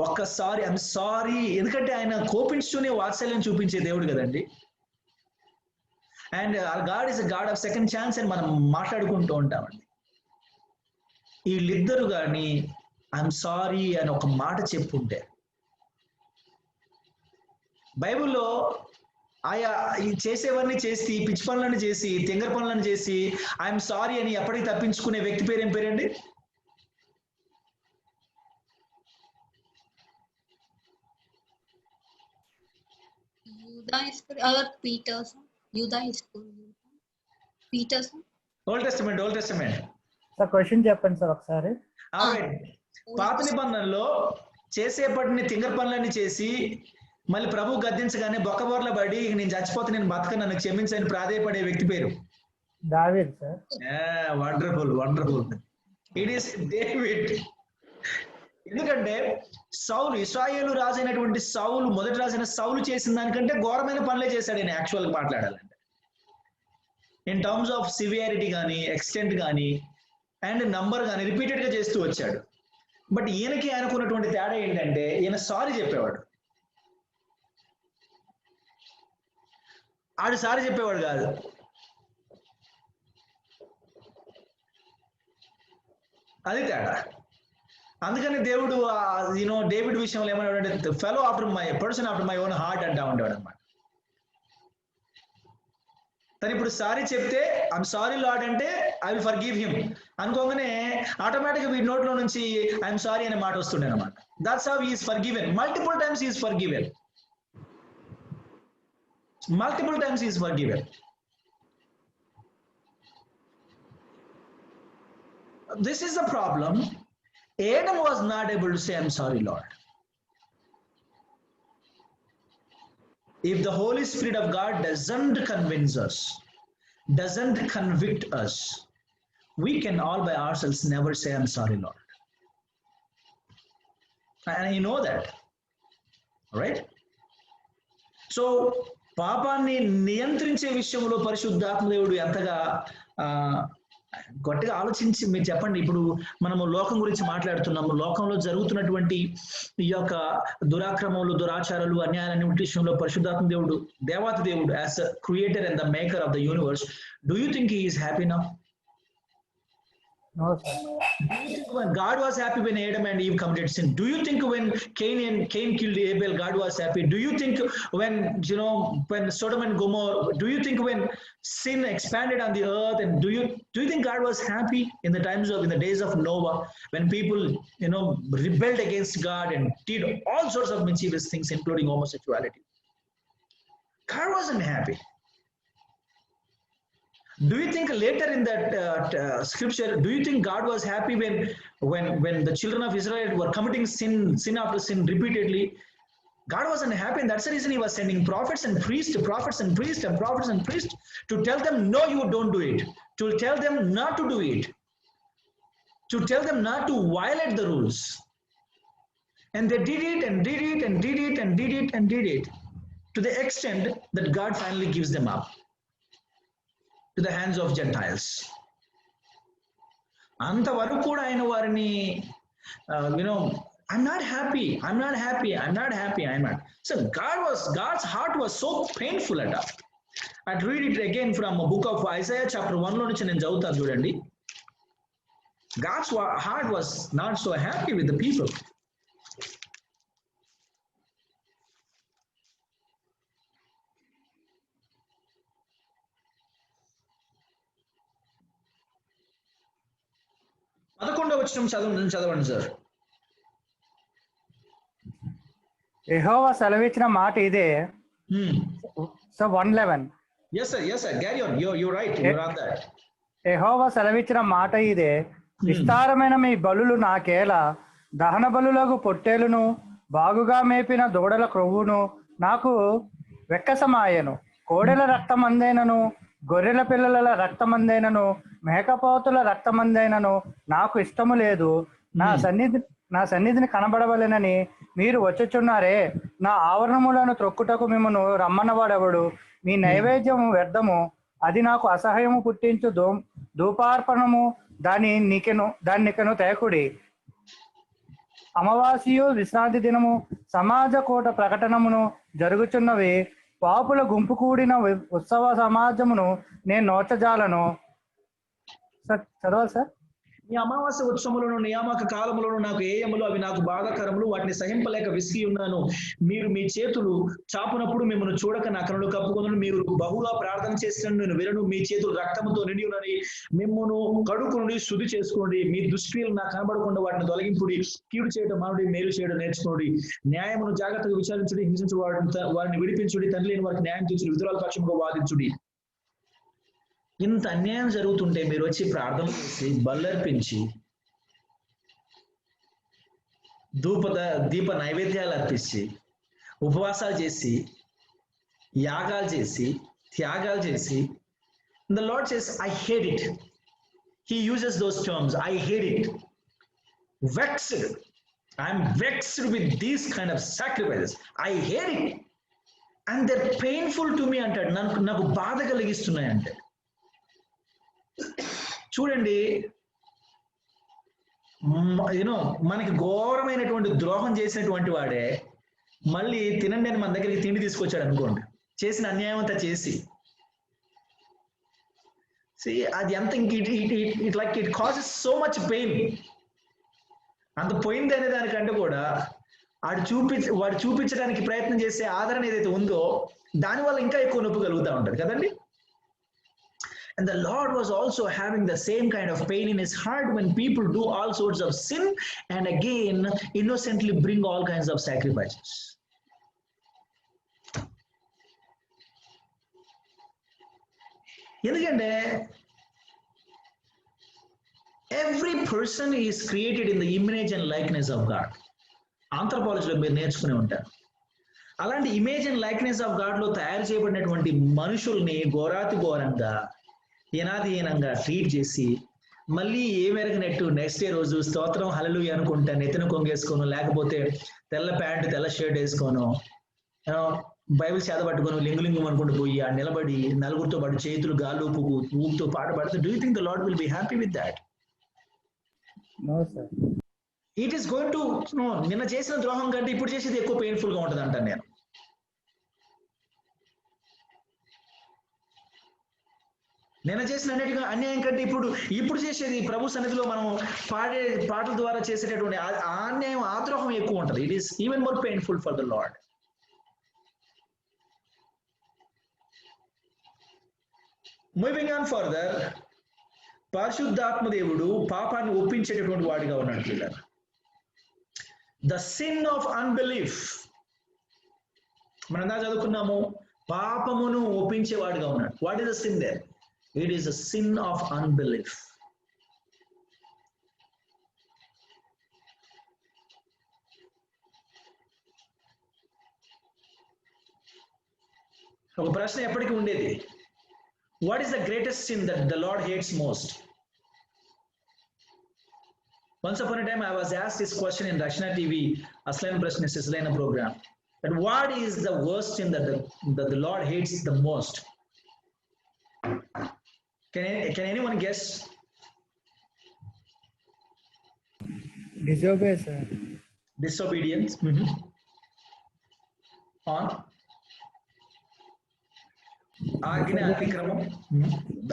ఒక్కసారి ఐఎమ్ సారీ, ఎందుకంటే ఆయన కోపించుతూనే వాత్సల్యం చూపించే దేవుడు కదండి. And God is a God of second chance అని మనం మాట్లాడుకుంటూ ఉంటామండి. వీళ్ళిద్దరు కానీ ఐఎమ్ సారీ అని ఒక మాట చెప్పుంటే, బైబిల్లో ఆయా చేసేవన్నీ చేసి పిచ్చి పనులను చేసి తెంగర పనులను చేసి ఐఎమ్ సారీ అని ఎప్పటికీ తప్పించుకునే వ్యక్తి పేరు ఏం పేరండి? Old testament. సార్ క్వశ్చన్ చెప్పండి సార్ ఒకసారి. పాత నిబంధనలో చేసేపటిని తింగర్ పనులన్నీ చేసి మళ్ళీ ప్రభు గద్దించగానే బొక్కబోర్ల పడి నేను చచ్చిపోతే నేను బతక నన్ను క్షమించని ప్రాధేయపడే వ్యక్తి పేరు దావీద్ sir. Wonderful. It is David. ఎందుకంటే సౌలు, ఇశ్రాయేలు రాజు అయినటువంటి సౌలు, మొదటి రాజు అయిన సౌలు చేసిన దానికంటే ఘోరమైన పనులే చేశాడు ఆయన యాక్చువల్గా మాట్లాడాలంటే. ఇన్ టర్మ్స్ ఆఫ్ సివియారిటీ కానీ ఎక్స్టెంట్ కానీ అండ్ నంబర్ కానీ రిపీటెడ్ గా చేస్తూ వచ్చాడు. బట్ ఈయనకి ఆయనకున్నటువంటి తేడా ఏంటంటే ఈయన సారీ చెప్పేవాడు, ఆడు సారీ చెప్పేవాడు కాదు. అది తేడా. అందుకని దేవుడు డేవిడ్ విషయంలో ఏమన్నాడు, fellow after my person after my own heart అంటా ఉంటాడు అనమాట. తను ఇప్పుడు సారీ చెప్తే ఐఎమ్ సారీ లార్డ్ అంటే I will for give him అనుకోగానే ఆటోమేటిక్గా వీడి నోట్లో నుంచి ఐఎమ్ సారీ అనే మాట వస్తుండే అనమాట. That's how he is for given. Multiple times he is for given. This is the problem. Adam was not able to say, I'm sorry, Lord. If the Holy Spirit of God doesn't convince us, doesn't convict us, we can all by ourselves never say, I'm sorry, Lord. And you know that, right? So, పాపాన్ని నియంత్రించే విషయంలో పరిశుద్ధాత్మ దేవుడు ఎంతగా గట్టిగా ఆలోచించి మీరు చెప్పండి. ఇప్పుడు మనము లోకం గురించి మాట్లాడుతున్నాము. లోకంలో జరుగుతున్నటువంటి ఈ యొక్క దురాక్రమములు, దురాచారాలు, అన్యాయాలనే విషయంలో పరిశుద్ధాత్మ దేవుడు, దేవాతి దేవుడు as a creator and the maker of the universe, do you think he is happy now? No, sir. Do you think when God was happy when Adam and Eve committed sin? Do you think when Cain killed Abel, God was happy? Do you think when when Sodom and Gomorrah? Do you think when sin expanded on the earth? And do you think God was happy in the days of Noah, when people rebelled against God and did all sorts of mischievous things, including homosexuality? God wasn't happy. Do you think later in that scripture, do you think God was happy when the children of Israel were committing sin after sin repeatedly? God wasn't happy, and that's the reason he was sending prophets and priests to tell them, no, you don't do it, to tell them not to do it, to tell them not to violate the rules. And they did it and did it and did it and did it and did it to the extent that God finally gives them up to the hands of Gentiles. అంతవరకు కూడా ఆయన వారిని I'm not happy. So God's heart was so painful at that. I'd read it again from a book of Isaiah chapter 1 లో నుంచి నేను చదువుతాను చూడండి. God's heart was not so happy with the people. పదకొండవ వచనం చదవండి సార్. యెహోవా సెలవిచ్చిన మాట ఇదే. So 1:11. Yes sir, carry on. You're right, you're on that. యెహోవా సెలవిచ్చిన మాట ఇదే, విస్తారమైన మీ బలులు నాకేలా, దహన బలులకు పొట్టేలును బాగుగా మేపిన దూడల క్రొవ్వును నాకు వెక్కసమాయెను. కోడెల రక్తమందైనను గొర్రెల పిల్లల రక్తమందైనను మేకపోతుల రక్తమందైనను నాకు ఇష్టము లేదు. నా సన్నిధిని కనబడవలెనని మీరు వచ్చుచున్నారే. నా ఆవరణములను త్రొక్కుటకు మిమ్మను రమ్మన్నవాడెవడు? మీ నైవేద్యము వ్యర్థము, అది నాకు అసహ్యము పుట్టించు ధూపార్పణము, దాన్నికను తేకుడి. అమావాస్యయు విశ్రాంతి దినము సమాజ కూట ప్రకటనమును జరుగుచున్నవి. పాపుల గుంపు కూడిన ఉత్సవ సమాజమును నేను నోచజాలను. సార్ చదవాలి సార్. ఈ అమావాస్య ఉత్సవములను నియామక కాలములను నాకు ఏయములు, అవి నాకు బాధాకరములు, వాటిని సహింపలేక విసిగి ఉన్నాను. మీరు మీ చేతులు చాపునప్పుడు మిమ్మల్ని చూడక నా కనులు కప్పుకొను. మీరు బహుగా ప్రార్థన చేసిన నేను వినను. మీ చేతులు రక్తముతో నిండి ఉన్నని మిమ్మును కడుకునుడి, శుద్ధి చేసుకోండి. మీ దుష్క్రియలు నాకు కనబడకుండా వాటిని తొలగింపుడి. కీడు చేయడం మానుడి, మేలు చేయడం నేర్చుకోండి. న్యాయమును జాగ్రత్తగా విచారించుడి, హింసించు వారిని విడిపించుడి, తండ్రి లేని వారికి న్యాయం తీర్చుడి, విధురాల పక్షముగా వాదించుడి. ఇంత అన్యాయం జరుగుతుంటే మీరు వచ్చి ప్రార్థన చేసి బల్లర్పించి దీప నైవేద్యాలు అర్పించి ఉపవాసాలు చేసి యాగాలు చేసి త్యాగాలు చేసి, the Lord says, I hate it. He uses those terms. I hate it. Vexed. I'm vexed with these kind of sacrifices. I hate it. And they're painful to me అంటాడు. నాకు బాధ కలిగిస్తున్నాయి అంటే. చూడండి, మనకి ఘోరమైనటువంటి ద్రోహం చేసినటువంటి వాడే మళ్ళీ తినండి అని మన దగ్గరికి తిండి తీసుకొచ్చాడు అనుకోండి, చేసిన అన్యాయం అంతా చేసి. అది ఎంత it causes so much pain. అంత పోయింది అనే దానికంటే కూడా వాడు చూపించడానికి ప్రయత్నం చేసే ఆదరణ ఏదైతే ఉందో దానివల్ల ఇంకా ఎక్కువ నొప్పి కలుగుతూ ఉంటుంది కదండి. And the Lord was also having the same kind of pain in his heart when people do all sorts of sin and again innocently bring all kinds of sacrifices. ఎందుకంటే every person is created in the image and likeness of God. ఆంథ్రోపాలజీలో మీరు నేర్చుకుని ఉంటారు. అలాంటి image and likeness of God లో తయారు చేయబడినటువంటి మనుషుల్ని ఘోరాతి ఘోరంగా హీనాధీనంగా ట్రీట్ చేసి మళ్ళీ ఏమెరగనట్టు నెక్స్ట్ డే రోజు స్తోత్రం హల్లెలూయా అనుకుంటా నెత్తిన కొంగేసుకోను, లేకపోతే తెల్ల ప్యాంటు తెల్ల షర్ట్ వేసుకోను, బైబిల్ చేతపట్టుకొని లింగులింగం అనుకుంటూ పోయి ఆ నిలబడి నలుగురితో పాటు చేతులు గాలు ఊపుతో పాట పాడితే do you think the Lord will be happy with that? No sir. It is going to నిన్న చేసిన ద్రోహం కంటే ఇప్పుడు చేసేది ఎక్కువ పెయిన్ఫుల్ గా ఉంటుంది అంటాను నేను. నిన్న చేసిన అన్యాయం కంటే ఇప్పుడు చేసేది ప్రభు సన్నిధిలో మనం పాడే పాటల ద్వారా చేసేటటువంటి ఆ అన్యాయం, ఆ ద్రోహం ఎక్కువ ఉంటుంది. It is even more painful for the lord. Moving on further, పరిశుద్ధాత్మ దేవుడు పాపాన్ని ఒప్పించేటటువంటి వాడిగా ఉన్నాడు పిల్లలు. ద సిన్ ఆఫ్ అన్బిలీఫ్ మనం చదువుకున్నాము. పాపమును ఒప్పించేవాడుగా ఉన్నాడు. What is the sin there? It is the sin of unbelief. ఒక ప్రశ్న ఎప్పటికీ ఉండేది, what is the greatest sin that the Lord hates most? Once upon a time, I was asked this question in Rakshana TV, Aslan Prashna Sislaina program. That what is the worst sin that the Lord hates the most? Can anyone guess? Disobey, sir. Disobedience. On. Agna Atikramam.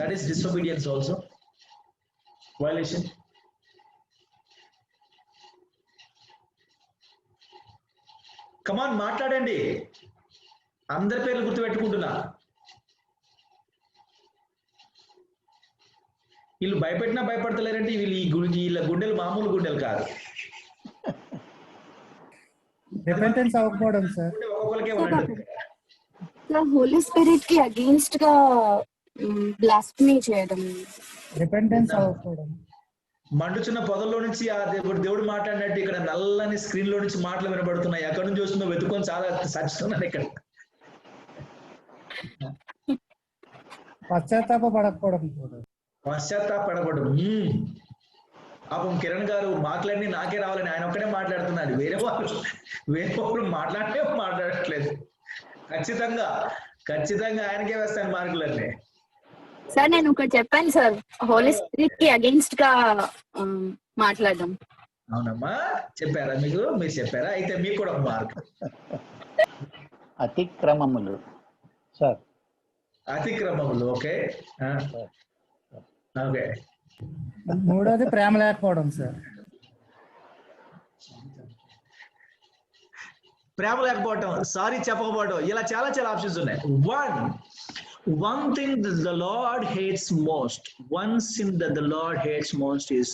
That is disobedience also. Violation. కమాన్ మాట్లాడండి, అందరి పేర్లు గుర్తుపెట్టుకుంటున్నా. వీళ్ళు భయపెట్టినా భయపడతలేరంటే వీళ్ళ గుండెలు మామూలు గుండెలు కాదు. రిపెంటెన్స్ అవ్వకపోవడం సార్. ఒక్కొక్కరికే ఉంటుంది. హోలీ స్పిరిట్ కి అగేన్స్ట్ గా బ్లాస్ఫెమీ చేయడం. రిపెంటెన్స్ అవ్వకపోవడం. మండుచున్న పొదల్లో నుంచి ఆ దేవుడు మాట్లాడినట్టు ఇక్కడ నల్లని స్క్రీన్ లో నుంచి మాటలు వినబడుతున్నాయి. ఎక్కడి నుంచి వస్తుందో వెతుకొని చాలా సచ్చుతున్నాను ఇక్కడ. పశ్చాత్తాపడకపోవడం. పశ్చాత్తాపడకూడదు. పాపం కిరణ్ గారు మాట్లాడి నాకే రావాలని ఆయన ఒక్కడే మాట్లాడుతున్నాడు. వేరే వాళ్ళు మాట్లాడట్లేదు. ఖచ్చితంగా ఆయనకే వేస్తాను మార్కులన్నీ. సార్ నేను ఒకటి చెప్పాను సార్, హోలీ స్పిరిట్ కి అగేన్స్ట్ గా మాట్లాడడం. అవునమ్మా, చెప్పారా? మీరు చెప్పారా? అయితే మీకు కూడా ఒక మార్క్. అతిక్రమములు సార్. అతిక్రమములు. Okay okay. మూడోది ప్రేమ లేకపోవడం సార్. ప్రేమ లేకపోవడం, సారీ చెప్పకపోవడం, ఇలా చాలా ఆప్షన్స్ ఉన్నాయి. One thing that the Lord hates most, one sin that the Lord hates most is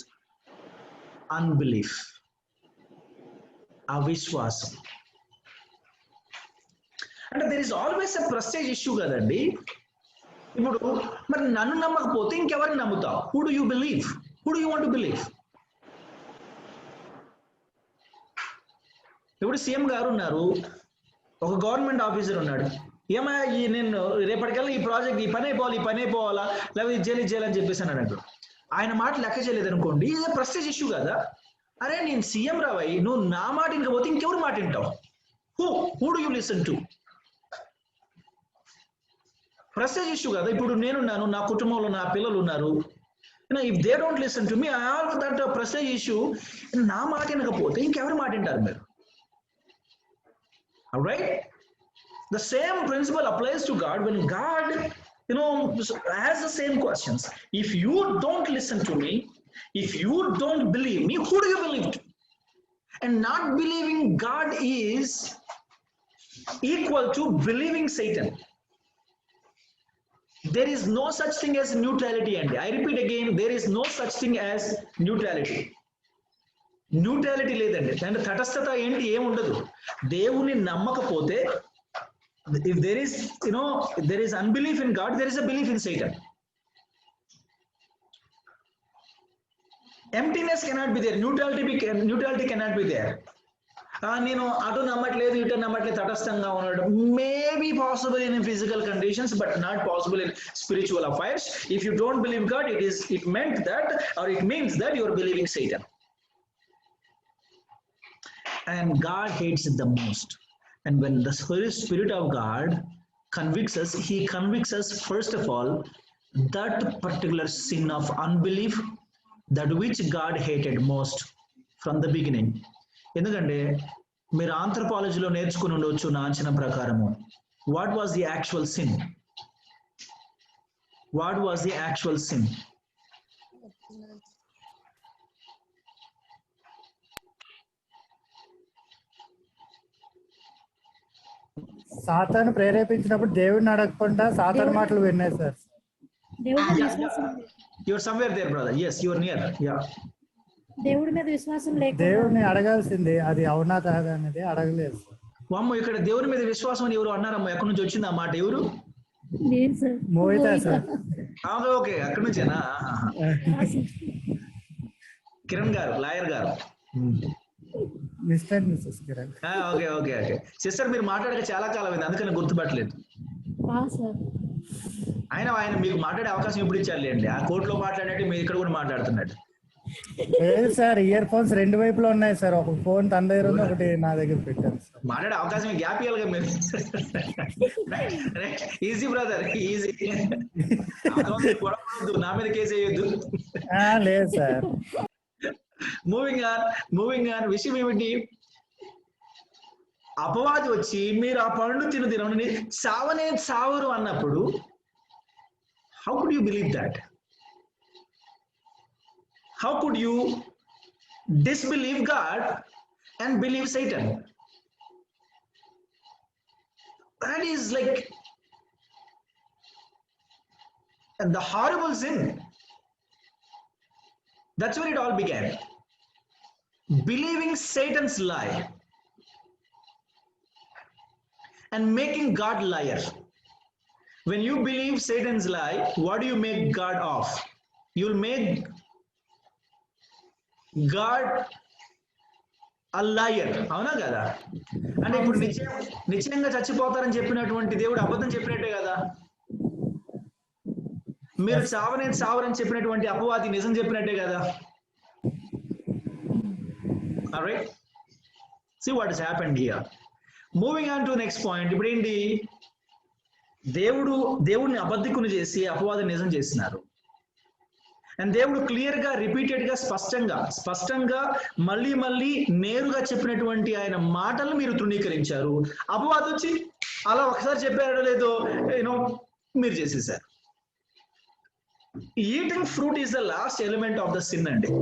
unbelief. Avishwasam. And there is always a prestige issue kadandi. ఇప్పుడు మరి నన్ను నమ్మకపోతే ఇంకెవరిని నమ్ముతావు? Who do you believe? Who do you want to believe? ఇప్పుడు సీఎం గారు ఉన్నారు, ఒక గవర్నమెంట్ ఆఫీసర్ ఉన్నాడు. ఏమయ్యా నేను రేపటికల్లా ఈ ప్రాజెక్ట్ ఈ పని అయిపోవాలా, లేకపోతే ఇది చేయాలని చెప్పేసి అన్నాడు. ఆయన మాట లెక్క చేయలేదు అనుకోండి, ఇది ప్రెస్టీజ్ ఇష్యూ కదా. అరే నేను సీఎం రావయ్యి, నువ్వు నా మాట ఇంకపోతే ఇంకెవరు మాట వింటావు? Who do you listen to? Prestige issue కదా. ఇప్పుడు నేనున్నాను, నా కుటుంబంలో నా పిల్లలు ఉన్నారు. If they don't listen to me, I have that prestige issue. నా మాట వినకపోతే ఇంకెవరు మాట వింటారు మీరు? Right? The same principle applies to God. When God, has the same questions. If you don't listen to me, if you don't believe me, who do you believe to? And not believing God is equal to believing Satan. There is no such thing as neutrality. And I repeat again, there is no such thing as neutrality. Neutrality లేదండి. అంటే తటస్థత ఏంటి? ఏముండదు. దేవుని నమ్మకపోతే, if there is unbelief in God, there is a belief in Satan. Emptiness cannot be there. Neutrality cannot be there. నేను అటు నమ్మట్లేదు ఇటు నమ్మట్లేదు, తటస్థంగా ఉన్నాడు. Maybe possible in physical conditions, but not possible in spiritual affairs. If you don't believe God, it means that you are believing Satan. And God hates it the most. And when the Spirit of God convicts us, He convicts us first of all that particular sin of unbelief, that which God hated most from the beginning. ఎందుకంటే మీరు ఆంథ్రోపాలజీలో నేర్చుకుని ఉండవచ్చు నా అంచనా ప్రకారము. What was the actual sin? సాతాను ప్రేరేపించినప్పుడు దేవుడిని అడగకుండా సాతాను మాటలు విన్నాయి sir. You're somewhere there, brother. Yes, you're near. Yeah. దేవుడి మీద విశ్వాసం లేక దేవుడిని అడగాల్సింది, అది అవునా కాదా అనేది అడగలేదు. అమ్మ ఇక్కడ దేవుని మీద విశ్వాసం అని ఎవరు అన్నారమ్మా? ఎక్కడి నుంచి వచ్చింది ఆ మాట? ఎవరు? లేదు సార్. మోహిత సార్. ఓకే, అక్కడి నుంచేనా? కిరణ్ గారు, లాయర్ గారు. Mr Mrs Kiran. Okay okay okay. Sister మీరు మాట్లాడక చాలా కాలం అయింది, అందుకని గుర్తుపట్టలేదు. సార్ ఆయన మీకు మాట్లాడే అవకాశం ఎప్పుడు ఇచ్చారులేండి. ఆ కోర్టులో మాట్లాడినట్టు మీరు ఇక్కడ కూడా మాట్లాడుతున్నాడు. లేదు సార్, ఇయర్ ఫోన్స్ 2 వైపులో ఉన్నాయి సార్. ఒక ఫోన్ తన దగ్గర ఉంది, ఒకటి నా దగ్గర పెట్టాను సార్. మాట్లాడే అవకాశం గ్యాప్ ఇవ్వాలిగా మీరు. Easy brother, easy. నా మీద కేసు వేయొద్దు. లేదు సార్. Moving on. విషయం ఏమిటి? అపవాది వచ్చి మీరు ఆ పండు తినని చావరు అన్నప్పుడు how could you believe that? How could you disbelieve God and believe Satan? That is like the horrible sin. That's where it all began. Believing Satan's lie and making God liar. When you believe Satan's lie, what do you make God of? You'll make got a liar. అవునా కదా? అంటే ఇప్పుడు నిశ్చయంగా చచ్చిపోతారని చెప్పినటువంటి దేవుడు అబద్ధం చెప్పినట్టే కదా. మీరు చావరని చెప్పినటువంటి అపవాది నిజం చెప్పినట్టే కదా. Alright? See what has happened here. Moving on to the next point. ఇప్పుడు ఏంటి? దేవుడిని అబద్ధికుని చేసి అపవాది నిజం చేసినారు. అండ్ దేవుడు క్లియర్ గా, రిపీటెడ్ గా, స్పష్టంగా మళ్ళీ నేరుగా చెప్పినటువంటి ఆయన మాటలు మీరు తృణీకరించారు. అపవాది వచ్చి అలా ఒకసారి చెప్పారో లేదో మీరు చేసేసారు. Eating fruit is the last element of the sin అండి.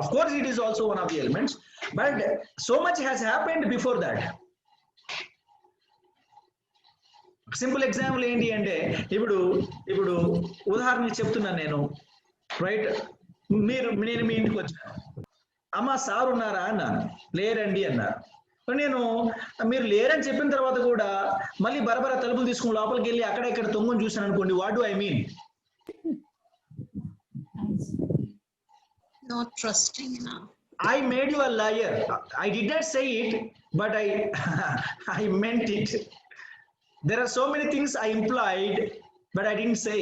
Of course it is also one of the elements, but so much has happened before that. Simple example ఏంటి అంటే, ఇప్పుడు ఉదాహరణకి చెప్తున్నాను నేను. రైట్, నేను మీ ఇంటికి వచ్చాను. అమ్మ సార్ ఉన్నారా అన్నాను. లేరండి అన్నారు. నేను మీరు లేరని చెప్పిన తర్వాత కూడా మళ్ళీ బరబర తలుపులు తీసుకుని లోపలికి వెళ్ళి అక్కడ ఇక్కడ తొంగుని చూసాను అనుకోండి. What do I mean? Not trusting enough. I made you a liar. I did not say it, but I meant it. There are so many things I implied, but I didn't say.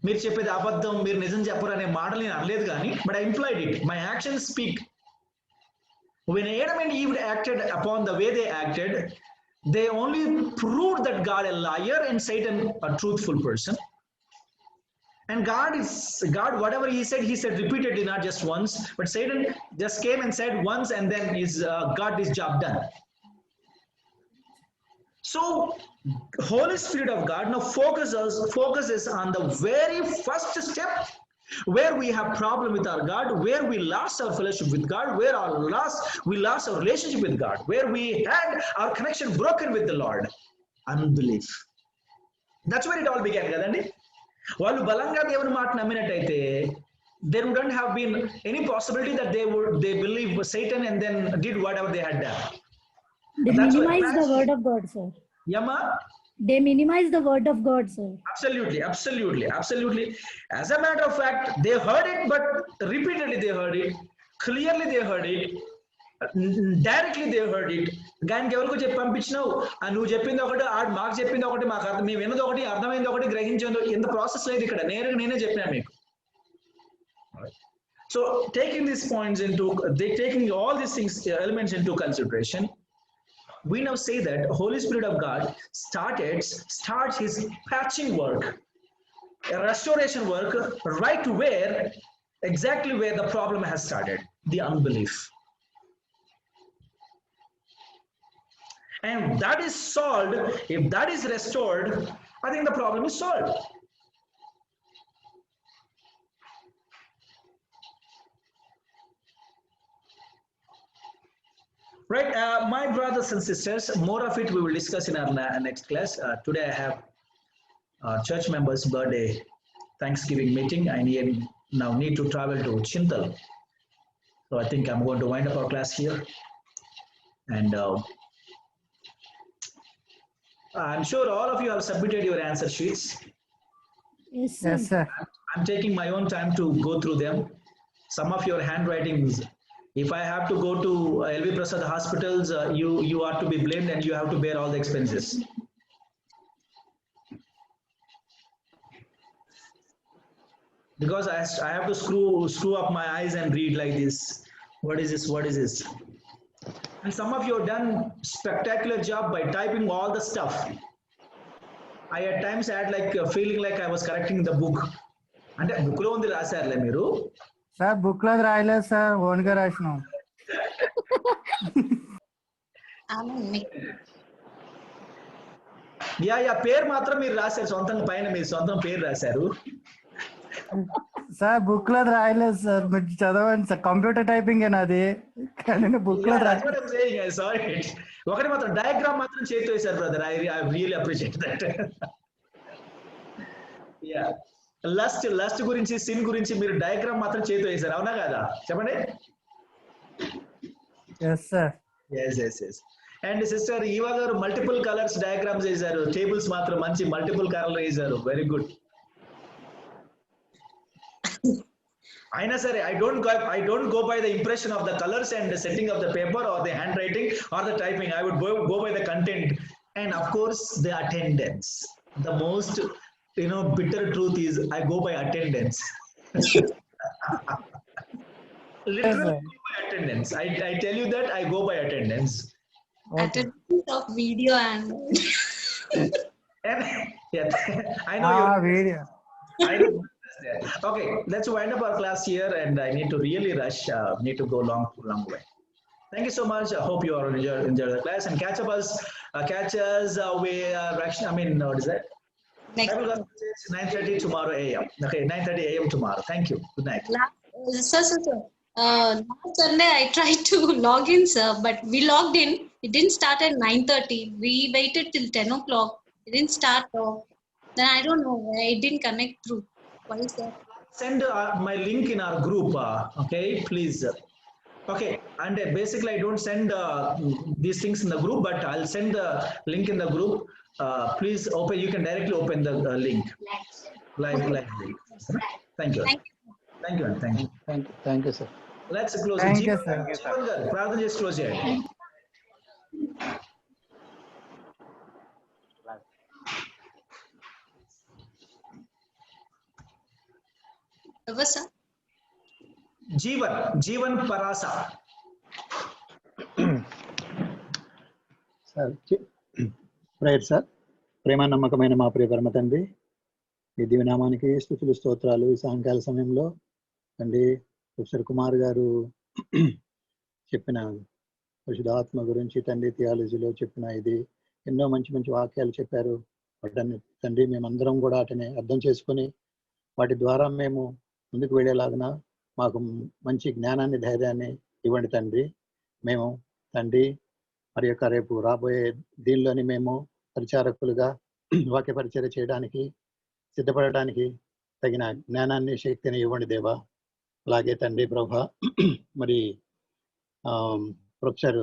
మీరు చెప్పేది అబద్ధం, మీరు నిజం చెప్పరు అనే మాటలు నేను అనలేదు కానీ, but I implied it. My actions speak. When Adam and Eve acted upon the way they acted, they only proved that God a liar and Satan a truthful person. And God, whatever he said repeatedly, not just once. But Satan just came and said once, and then got this job done. So Holy Spirit of God now focuses on the very first step where we have problem with our God, where we lost our fellowship with God, where we lost our relationship with God, where we had our connection broken with the Lord. Unbelief. That's where it all began, kadandi. వాళ్ళు బలంగా దేవుని మాట నమ్మినట్టయితే there wouldn't have been any possibility that they believe Satan and then did whatever they had done. They minimize the word of God, sir. Yama? They minimize the word of God, sir. Absolutely. As a matter of fact, they heard it, but repeatedly they heard it. Clearly they heard it. Directly they heard it. గానికి ఎవరికి చెప్పి పంపించినావు? నువ్వు చెప్పింది ఒకటి, మాకు చెప్పింది ఒకటి, మాకు అర్థం, మేము విన్నది ఒకటి, అర్థమైంది ఒకటి, గ్రహించేది ఎంత ప్రాసెస్ లేదు ఇక్కడ. నేనే చెప్పినా మీకు. So taking all these things, elements into consideration, we now say that Holy Spirit of God starts his patching work, a restoration work, right exactly where the problem has started, the unbelief. And that is solved. If that is restored, I think the problem is solved. Right, my brothers and sisters, more of it we will discuss in our next class. Today I have church members' birthday Thanksgiving meeting. I now need to travel to Chintal. So I think I'm going to wind up our class here. And I'm sure all of you have submitted your answer sheets. Yes, sir. Yes, sir. I'm taking my own time to go through them. Some of your handwritings, if I have to go to LV Prasad hospitals, you are to be blamed and you have to bear all the expenses. Because I have to screw up my eyes and read like this. What is this? What is this? And some of you have done spectacular job by typing all the stuff. I at times had like a feeling like I was correcting the book. అంటే బుక్ లో ఉంది రాశారులే మీరు. సార్ బుక్ లో రాయలేదు సార్, ఓన్ గా రాసినాం. యా పేరు మాత్రం మీరు రాశారు సొంతంగా, పైన మీరు సొంతం పేరు రాశారు. సార్ బుక్ లో రాయలేదు సార్, మీరు చదవండి సార్. కంప్యూటర్ టైపింగ్ అది, కానీ బుక్ లో సారీ. ఒకటి మాత్రం డయాగ్రామ్ మాత్రం చేతి వేశారు brother. I really appreciate that. Yeah lust గురించి, సిన్ గురించి మీరు డయాగ్రామ్ మాత్రం చేతి వేశారు, అవునా కదా? చెప్పండి. yes sir. yes. And sister Eva గారు మల్టిపుల్ కలర్స్ డయాగ్రామ్స్ వేశారు, టేబుల్స్ మాత్రం మంచి మల్టిపుల్ కలర్ వేశారు. Very good. అయినా సరే I don't go by the impression of the colors and the setting of the paper or the handwriting or the typing. I would go by the content and of course the attendance. The most bitter truth is I go by attendance. Literally go by attendance. I tell you that I go by attendance. Attendance of video and yeah, I know video. I know. Okay, let's wind up our class here, and I need to really rush. Need to go long way. Thank you so much. I hope you all enjoy the class and catch us. What is that? next. 9:30 tomorrow AM. Okay, 9:30 AM tomorrow. Thank you. Good night. Sir. Last Sunday I tried to log in, sir, but we logged in. It didn't start at 9:30. We waited till 10 o'clock. It didn't start. Then I don't know why it didn't connect through. Why is that? Send my link in our group. Okay, please. Okay, and basically I don't send these things in the group, but I'll send the link in the group. Please open. You can directly open the link. Live link. Thank you. Thank you, sir. Let's close. Thank you, sir. Pradhan just close it. Sir? Jeevan Parasa. Sir prayer sir. ప్రేమ నమ్మకమైన మా ప్రియ పరమ తండ్రి, ఈ దివ్యనామానికి స్తుతులు స్తోత్రాలు. ఈ సాయంకాల సమయంలో తండ్రి ప్రొఫెసర్ కుమార్ గారు చెప్పిన పరిశుద్ధాత్మ గురించి తండ్రి థియాలజీలో చెప్పిన ఇది ఎన్నో మంచి మంచి వాక్యాలు చెప్పారు. వాటిని తండ్రి మేమందరం కూడా వాటిని అర్థం చేసుకొని వాటి ద్వారా మేము ముందుకు వెళ్ళేలాగున మాకు మంచి జ్ఞానాన్ని, ధైర్యాన్ని ఇవ్వండి తండ్రి. మేము తండ్రి మరి యొక్క రేపు రాబోయే దీనిలోని మేము పరిచారకులుగా వాక్య పరిచర్య చేయడానికి సిద్ధపడటానికి తగిన జ్ఞానాన్ని, శక్తిని ఇవ్వండి దేవా. అలాగే తండ్రి ప్రభా, మరి ప్రొఫెసర్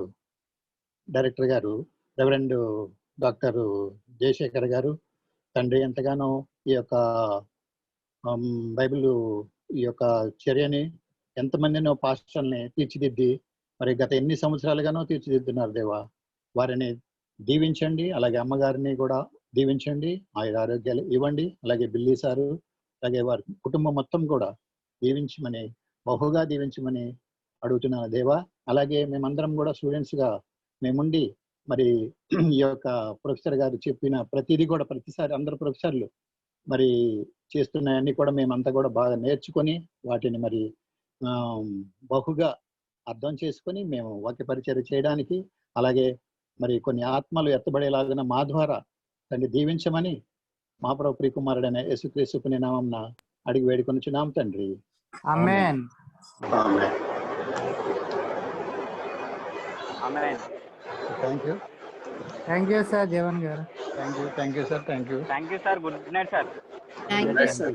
డైరెక్టర్ గారు రెవరెండ్ డాక్టర్ జయశేఖర్ గారు తండ్రి ఎంతగానో ఈ యొక్క బైబిల్ ఈ యొక్క చర్యని ఎంతమందినో పాస్టర్ని తీర్చిదిద్ది మరి గత ఎన్ని సంవత్సరాలుగానో తీర్చిదిద్దున్నారు దేవా. వారిని దీవించండి, అలాగే అమ్మగారిని కూడా దీవించండి, ఆరోగ్యాలు ఇవ్వండి. అలాగే బిల్లీ సారు, అలాగే వారి కుటుంబం మొత్తం కూడా దీవించమని, బహుగా దీవించమని అడుగుతున్నాను దేవా. అలాగే మేమందరం కూడా స్టూడెంట్స్గా మేముండి మరి ఈ యొక్క ప్రొఫెసర్ గారు చెప్పిన ప్రతిదీ కూడా ప్రతిసారి అందరు ప్రొఫెసర్లు మరి చేస్తున్నాయన్నీ కూడా మేమంతా కూడా బాగా నేర్చుకొని వాటిని మరి బహుగా అర్థం చేసుకొని మేము వాక్య పరిచర్య చేయడానికి, అలాగే మరి కొన్ని ఆత్మలు ఎత్తబడేలాగిన మా ద్వారా తండ్రి దీవించమని మా ప్రభు ప్రియకుమారుడైన యేసుక్రీస్తు నామమున అడిగి వేడుకొనుచున్నాం తండ్రి. ఆమేన్. థ్యాంక్ యూ సార్ జీవన్ గారు. Thank you sir. Good night sir. Thank you, sir.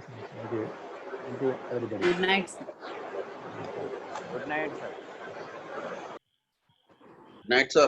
everybody. Good night, sir. Good night sir. Night, sir.